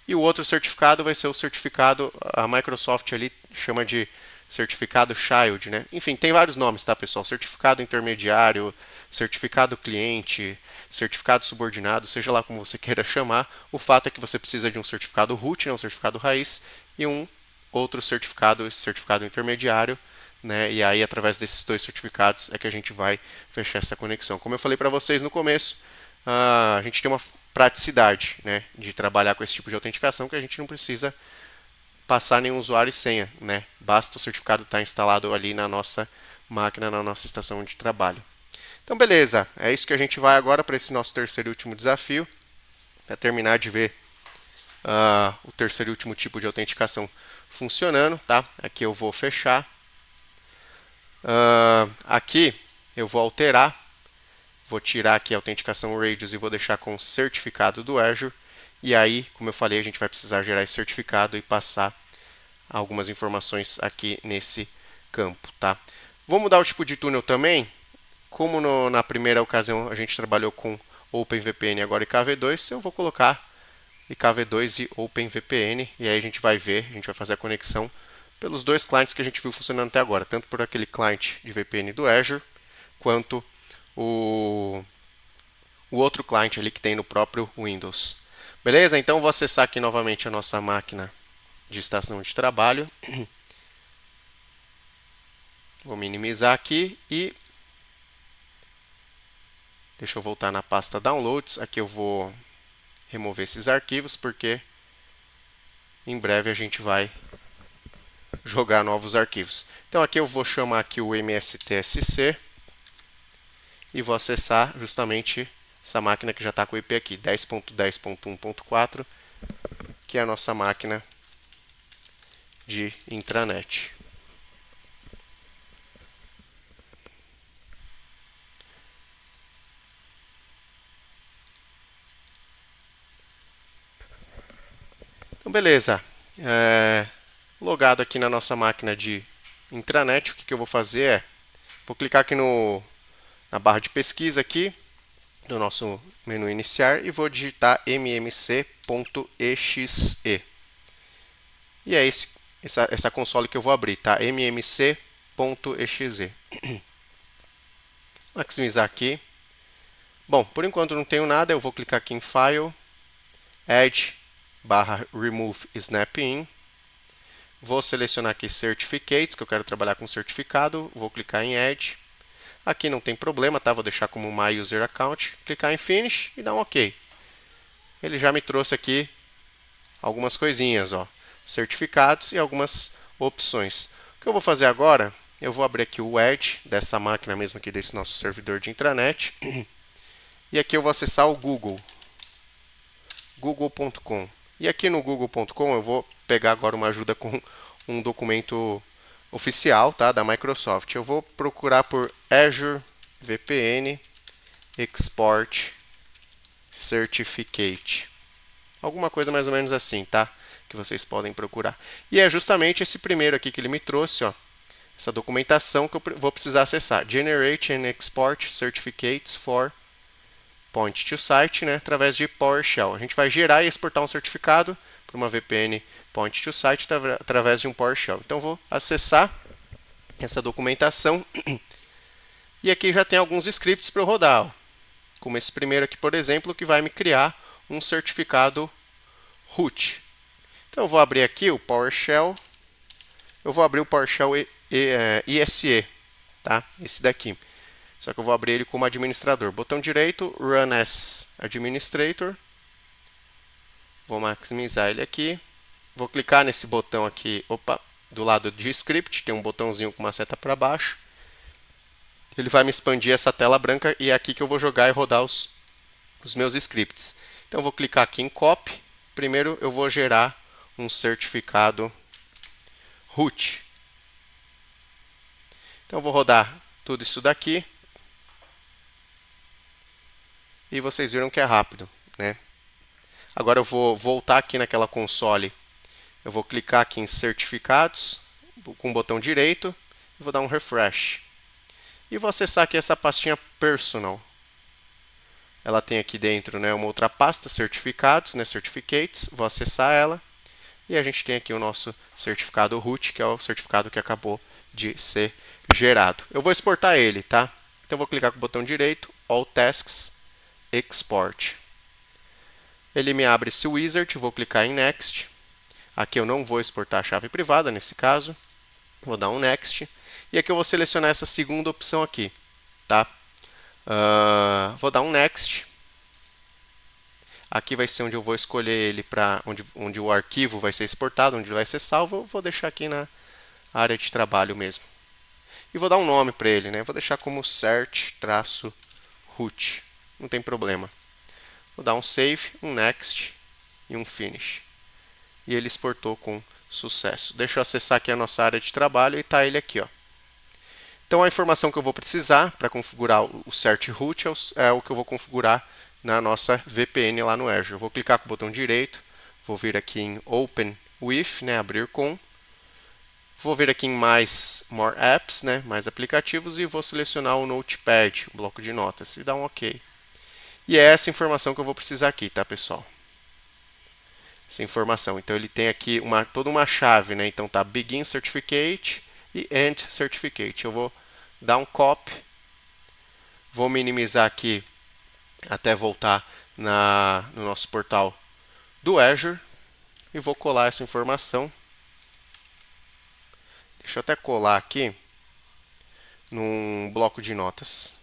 Speaker 1: E o outro certificado vai ser o certificado, a Microsoft ali chama de certificado Child, né? Enfim, tem vários nomes, tá, pessoal? Certificado intermediário, certificado cliente, certificado subordinado, seja lá como você queira chamar. O fato é que você precisa de um certificado root, né, um certificado raiz, e um outro certificado, esse certificado intermediário, né? E aí, através desses dois certificados, é que a gente vai fechar essa conexão. Como eu falei para vocês no começo, a gente tem uma praticidade, né, de trabalhar com esse tipo de autenticação, que a gente não precisa passar nenhum usuário e senha, né? Basta o certificado estar instalado ali na nossa máquina, na nossa estação de trabalho. Então, beleza, é isso que a gente vai agora para esse nosso terceiro e último desafio, para terminar de ver o terceiro e último tipo de autenticação funcionando, tá? Aqui eu vou fechar. Aqui eu vou alterar, vou tirar aqui a autenticação Radius e vou deixar com certificado do Azure. E aí, como eu falei, a gente vai precisar gerar esse certificado e passar algumas informações aqui nesse campo, tá? Vou mudar o tipo de túnel também. Como na primeira ocasião a gente trabalhou com OpenVPN e agora IKV2, eu vou colocar IKV2 e OpenVPN. E aí a gente vai ver, a gente vai fazer a conexão pelos dois clientes que a gente viu funcionando até agora. Tanto por aquele cliente de VPN do Azure, quanto o outro cliente ali que tem no próprio Windows. Beleza? Então vou acessar aqui novamente a nossa máquina de estação de trabalho. Vou minimizar aqui e deixa eu voltar na pasta Downloads. Aqui eu vou remover esses arquivos porque em breve a gente vai jogar novos arquivos. Então aqui eu vou chamar aqui o MSTSC e vou acessar justamente essa máquina que já está com o IP aqui, 10.10.1.4, que é a nossa máquina de intranet. Então, beleza. Logado aqui na nossa máquina de intranet, o que eu vou fazer é, vou clicar aqui na barra de pesquisa aqui, do nosso menu iniciar, e vou digitar mmc.exe. E é essa console que eu vou abrir, tá? mmc.exe. Maximizar aqui. Bom, por enquanto não tenho nada, eu vou clicar aqui em File, Add/Remove Snap-in. Vou selecionar aqui Certificates, que eu quero trabalhar com certificado. Vou clicar em Add. Aqui não tem problema, tá? Vou deixar como My User Account. Clicar em Finish e dar um OK. Ele já me trouxe aqui algumas coisinhas, ó. Certificados e algumas opções. O que eu vou fazer agora, eu vou abrir aqui o Edge dessa máquina mesmo aqui, desse nosso servidor de intranet. E aqui eu vou acessar o Google. Google.com. E aqui no Google.com eu vou pegar agora uma ajuda com um documento oficial, tá, da Microsoft. Eu vou procurar por Azure VPN Export Certificate. Alguma coisa mais ou menos assim, tá? Que vocês podem procurar. E é justamente esse primeiro aqui que ele me trouxe, ó. Essa documentação que eu vou precisar acessar. Generate and Export Certificates for Point to Site, né, através de PowerShell. A gente vai gerar e exportar um certificado para uma VPN Point to Site através de um PowerShell. Então, vou acessar essa documentação e aqui já tem alguns scripts para eu rodar, ó. Como esse primeiro aqui, por exemplo, que vai me criar um certificado root. Então, eu vou abrir aqui o PowerShell. Eu vou abrir o PowerShell ISE, tá? Esse daqui. Só que eu vou abrir ele como administrador. Botão direito, Run as Administrator. Vou maximizar ele aqui. Vou clicar nesse botão aqui, do lado de Script. Tem um botãozinho com uma seta para baixo. Ele vai me expandir essa tela branca e é aqui que eu vou jogar e rodar os meus scripts. Então, eu vou clicar aqui em Copy. Primeiro, eu vou gerar um certificado root. Então, eu vou rodar tudo isso daqui. E vocês viram que é rápido, né? Agora eu vou voltar aqui naquela console. Eu vou clicar aqui em certificados, com o botão direito, e vou dar um refresh. E vou acessar aqui essa pastinha personal. Ela tem aqui dentro, né, uma outra pasta, certificados, né, certificates. Vou acessar ela. E a gente tem aqui o nosso certificado root, que é o certificado que acabou de ser gerado. Eu vou exportar ele, tá? Então eu vou clicar com o botão direito, All Tasks, Export. Ele me abre esse wizard, vou clicar em Next. Aqui eu não vou exportar a chave privada nesse caso. Vou dar um Next. E aqui eu vou selecionar essa segunda opção aqui, tá? Vou dar um Next. Aqui vai ser onde eu vou escolher ele para onde o arquivo vai ser exportado, onde ele vai ser salvo. Eu vou deixar aqui na área de trabalho mesmo. E vou dar um nome para ele, né? Vou deixar como cert-root. Não tem problema. Vou dar um Save, um Next e um Finish. E ele exportou com sucesso. Deixa eu acessar aqui a nossa área de trabalho e está ele aqui, ó. Então, a informação que eu vou precisar para configurar o cert-root é o que eu vou configurar na nossa VPN lá no Azure. Eu vou clicar com o botão direito, vou vir aqui em Open With, né, abrir com. Vou vir aqui em More Apps, né, mais aplicativos, e vou selecionar o Notepad, o bloco de notas, e dar um OK. E é essa informação que eu vou precisar aqui, tá, pessoal? Essa informação. Então, ele tem aqui toda uma chave, né? Então, tá Begin Certificate e End Certificate. Eu vou dar um copy. Vou minimizar aqui até voltar no nosso portal do Azure. E vou colar essa informação. Deixa eu até colar aqui num bloco de notas.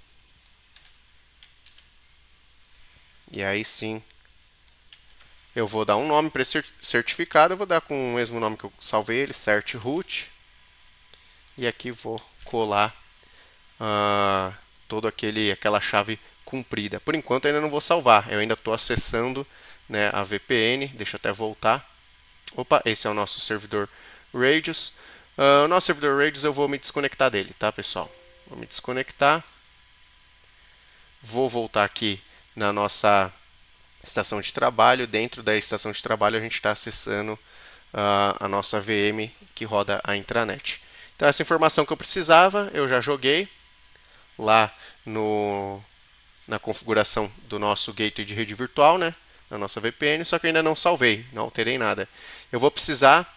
Speaker 1: E aí sim, eu vou dar um nome para esse certificado, eu vou dar com o mesmo nome que eu salvei ele, certroot. E aqui vou colar toda aquela chave comprida. Por enquanto ainda não vou salvar, eu ainda estou acessando, né, a VPN. Deixa eu até voltar. Opa, esse é o nosso servidor Radius. O nosso servidor Radius eu vou me desconectar dele, tá, pessoal? Vou me desconectar. Vou voltar aqui na nossa estação de trabalho. Dentro da estação de trabalho a gente está acessando a nossa VM que roda a intranet. Então essa informação que eu precisava eu já joguei lá na configuração do nosso gateway de rede virtual, né, na nossa VPN, só que eu ainda não salvei, não alterei nada. Eu vou precisar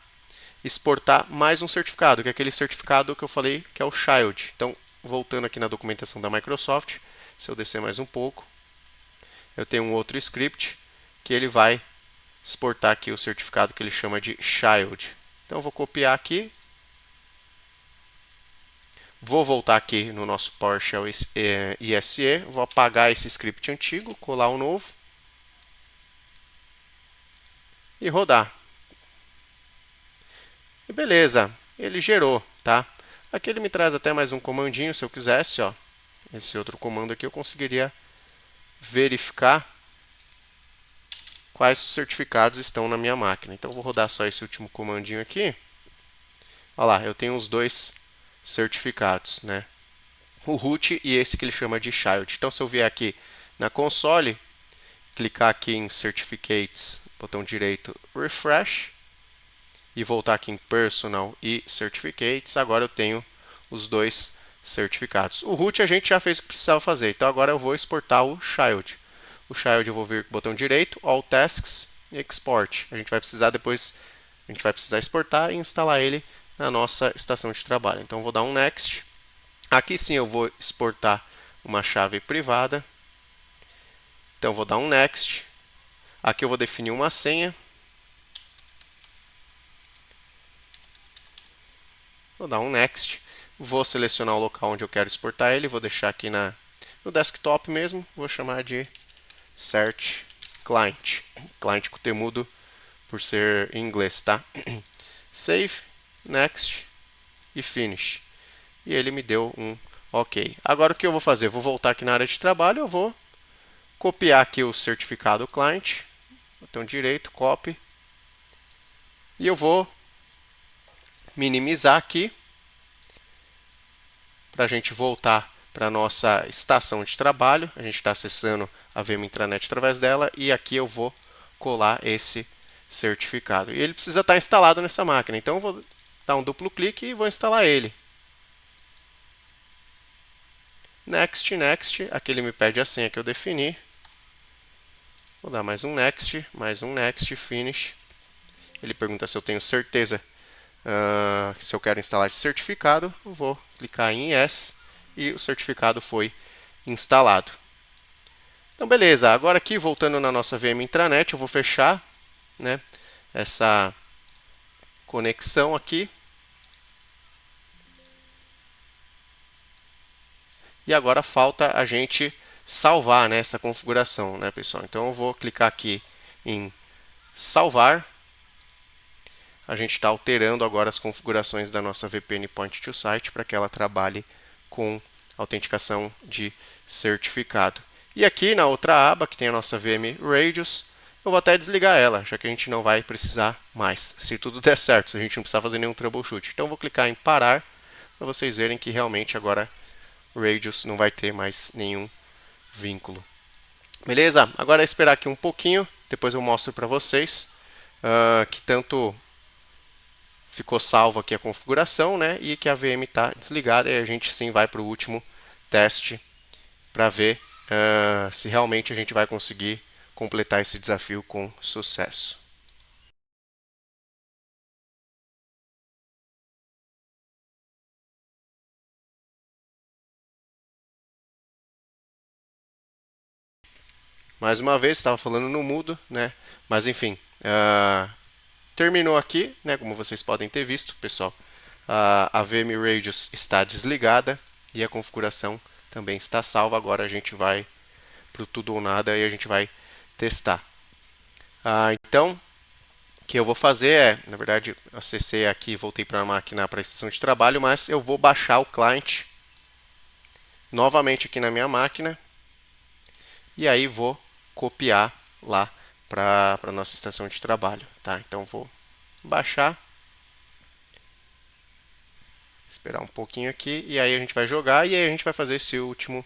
Speaker 1: exportar mais um certificado, que é aquele certificado que eu falei que é o Child. Então, voltando aqui na documentação da Microsoft, se eu descer mais um pouco, eu tenho um outro script que ele vai exportar aqui o certificado que ele chama de Child. Então, eu vou copiar aqui. Vou voltar aqui no nosso PowerShell ISE, vou apagar esse script antigo, colar um novo e rodar. E beleza, ele gerou, tá? Aqui ele me traz até mais um comandinho, se eu quisesse, ó. Esse outro comando aqui eu conseguiria verificar quais certificados estão na minha máquina. Então, eu vou rodar só esse último comandinho aqui. Olha lá, eu tenho os dois certificados, né? O root e esse que ele chama de child. Então, se eu vier aqui na console, clicar aqui em Certificates, botão direito, Refresh, e voltar aqui em Personal e Certificates, agora eu tenho os dois certificados. O root a gente já fez o que precisava fazer, então agora eu vou exportar o child. O child eu vou vir com o botão direito, All Tasks e Export. A gente vai precisar depois, a gente vai precisar exportar e instalar ele na nossa estação de trabalho. Então eu vou dar um Next. Aqui sim eu vou exportar uma chave privada. Então eu vou dar um Next. Aqui eu vou definir uma senha. Vou dar um Next. Vou selecionar o local onde eu quero exportar ele. Vou deixar aqui no desktop mesmo. Vou chamar de Search Client. Client com temudo por ser em inglês, tá? Save, Next e Finish. E ele me deu um OK. Agora o que eu vou fazer? Vou voltar aqui na área de trabalho. Eu vou copiar aqui o certificado client. Botão direito, copy. E eu vou minimizar aqui para a gente voltar para a nossa estação de trabalho. A gente está acessando a VM Intranet através dela e aqui eu vou colar esse certificado. E ele precisa estar instalado nessa máquina, então eu vou dar um duplo clique e vou instalar ele. Next, Next, aqui ele me pede a senha que eu defini. Vou dar mais um Next, Finish. Ele pergunta se eu tenho certeza se eu quero instalar esse certificado. Eu vou clicar em Yes e o certificado foi instalado. Então, beleza. Agora aqui, voltando na nossa VM Intranet, eu vou fechar, né, essa conexão aqui. E agora falta a gente salvar, né, essa configuração, né, pessoal? Então, eu vou clicar aqui em salvar. A gente está alterando agora as configurações da nossa VPN Point to Site para que ela trabalhe com autenticação de certificado. E aqui na outra aba, que tem a nossa VM Radius, eu vou até desligar ela, já que a gente não vai precisar mais, se tudo der certo, se a gente não precisar fazer nenhum troubleshoot. Então eu vou clicar em parar, para vocês verem que realmente agora Radius não vai ter mais nenhum vínculo. Beleza? Agora é esperar aqui um pouquinho, depois eu mostro para vocês que tanto ficou salvo aqui a configuração, né, e que a VM está desligada, e a gente sim vai para o último teste para ver se realmente a gente vai conseguir completar esse desafio com sucesso. Mais uma vez, estava falando no mudo, né, mas enfim, terminou aqui, né, como vocês podem ter visto, pessoal. A VM Radius está desligada. e a configuração também está salva. Agora a gente vai para o tudo ou nada e a gente vai testar. Então, o que eu vou fazer é, na verdade, acessei aqui, voltei para a máquina para a estação de trabalho, mas eu vou baixar o client novamente aqui na minha máquina e aí vou copiar lá para a nossa estação de trabalho, tá? Então vou baixar, esperar um pouquinho aqui e aí a gente vai jogar e aí a gente vai fazer esse último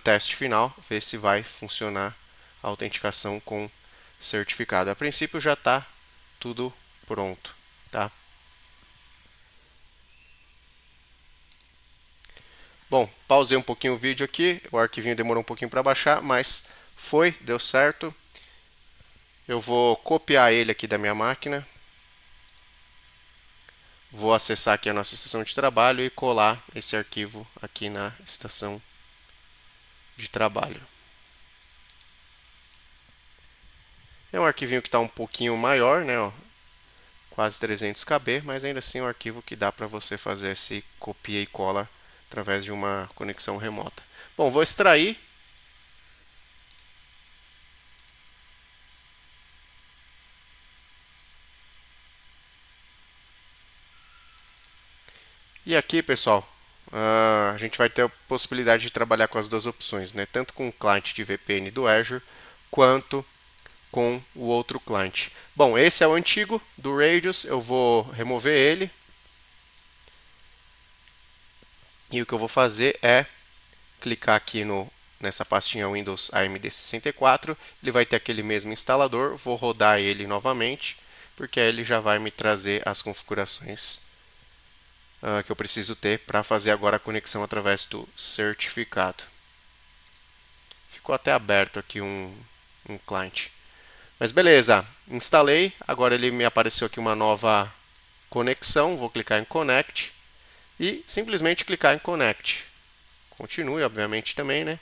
Speaker 1: teste final, ver se vai funcionar a autenticação com certificado. A princípio já está tudo pronto, tá? Bom, pausei um pouquinho o vídeo aqui, o arquivinho demorou um pouquinho para baixar, mas deu certo. Eu vou copiar ele aqui da minha máquina. Vou acessar aqui a nossa estação de trabalho e colar esse arquivo aqui na estação de trabalho. É um arquivinho que está um pouquinho maior, né? Ó, quase 300 KB, mas ainda assim é um arquivo que dá para você fazer esse copia e cola através de uma conexão remota. Bom, vou extrair. E aqui, pessoal, a gente vai ter a possibilidade de trabalhar com as duas opções, né? Tanto com o cliente de VPN do Azure, quanto com o outro cliente. Bom, esse é o antigo do Radius, eu vou remover ele. E o que eu vou fazer é clicar aqui nessa pastinha Windows AMD64, ele vai ter aquele mesmo instalador, vou rodar ele novamente, porque aí ele já vai me trazer as configurações que eu preciso ter para fazer agora a conexão através do certificado. Ficou até aberto aqui um cliente. Mas beleza, instalei, agora ele me apareceu aqui uma nova conexão, vou clicar em Connect e simplesmente clicar em Connect. Continue, obviamente, também, né?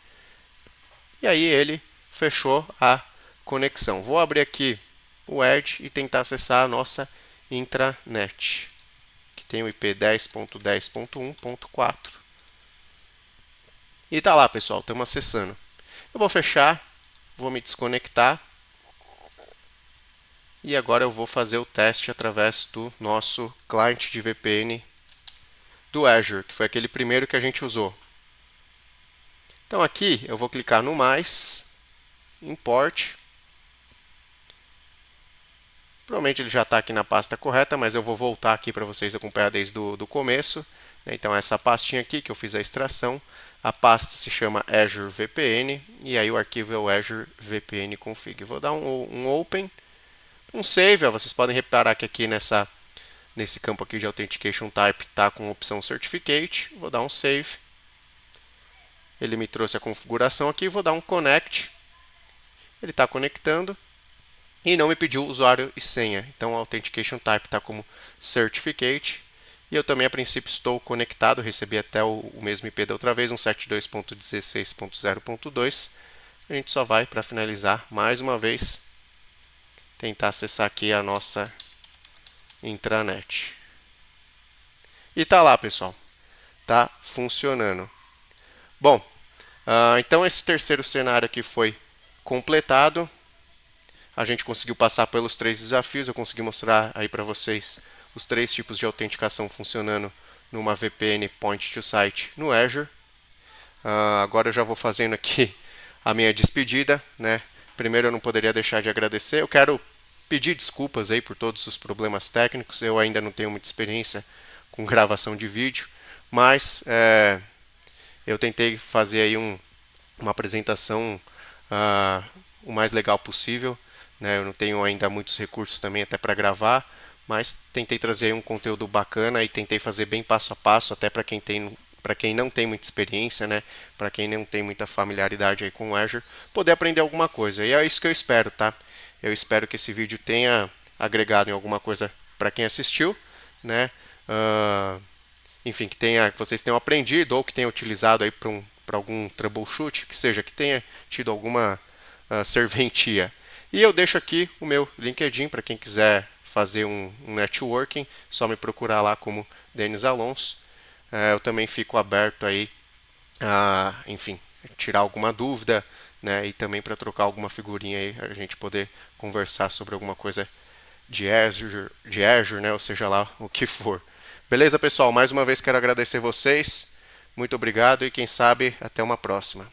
Speaker 1: E aí ele fechou a conexão. Vou abrir aqui o Edge e tentar acessar a nossa intranet, que tem o IP 10.10.1.4. E tá lá, pessoal, estamos acessando. Eu vou fechar, vou me desconectar. E agora eu vou fazer o teste através do nosso cliente de VPN do Azure, que foi aquele primeiro que a gente usou. Então aqui eu vou clicar no mais, import. Provavelmente ele já está aqui na pasta correta, mas eu vou voltar aqui para vocês acompanhar desde o começo. Então essa pastinha aqui que eu fiz a extração, a pasta se chama Azure VPN e aí o arquivo é o Azure VPN config. Vou dar um open, um save. Ó, vocês podem reparar que aqui nesse campo aqui de Authentication Type está com a opção Certificate. Vou dar um save. Ele me trouxe a configuração aqui, vou dar um connect. Ele está conectando e não me pediu usuário e senha. Então o Authentication Type está como Certificate. E eu também a princípio estou conectado, recebi até o mesmo IP da outra vez, 172.16.0.2. A gente só vai, para finalizar, mais uma vez, tentar acessar aqui a nossa intranet. E tá lá, pessoal. Tá funcionando. Bom, então esse terceiro cenário aqui foi completado. A gente conseguiu passar pelos 3 desafios. Eu consegui mostrar aí para vocês os 3 tipos de autenticação funcionando numa VPN Point to Site no Azure. Agora eu já vou fazendo aqui a minha despedida, né? Primeiro eu não poderia deixar de agradecer. Eu quero pedir desculpas aí por todos os problemas técnicos. Eu ainda não tenho muita experiência com gravação de vídeo, mas eu tentei fazer aí uma apresentação o mais legal possível, né? Eu não tenho ainda muitos recursos também até para gravar, mas tentei trazer um conteúdo bacana e tentei fazer bem passo a passo, até para quem não tem muita experiência, né? Para quem não tem muita familiaridade aí com o Azure, poder aprender alguma coisa. E é isso que eu espero, tá? Eu espero que esse vídeo tenha agregado em alguma coisa para quem assistiu, né? Enfim, que vocês tenham aprendido ou que tenham utilizado aí para algum troubleshoot, que seja, que tenha tido alguma serventia. E eu deixo aqui o meu LinkedIn para quem quiser fazer um networking, só me procurar lá como Denis Alonso. eu também fico aberto aí a, enfim, tirar alguma dúvida, né? E também para trocar alguma figurinha aí, a gente poder conversar sobre alguma coisa de Azure, né? Ou seja lá o que for. Beleza, pessoal? Mais uma vez quero agradecer vocês. Muito obrigado e quem sabe até uma próxima.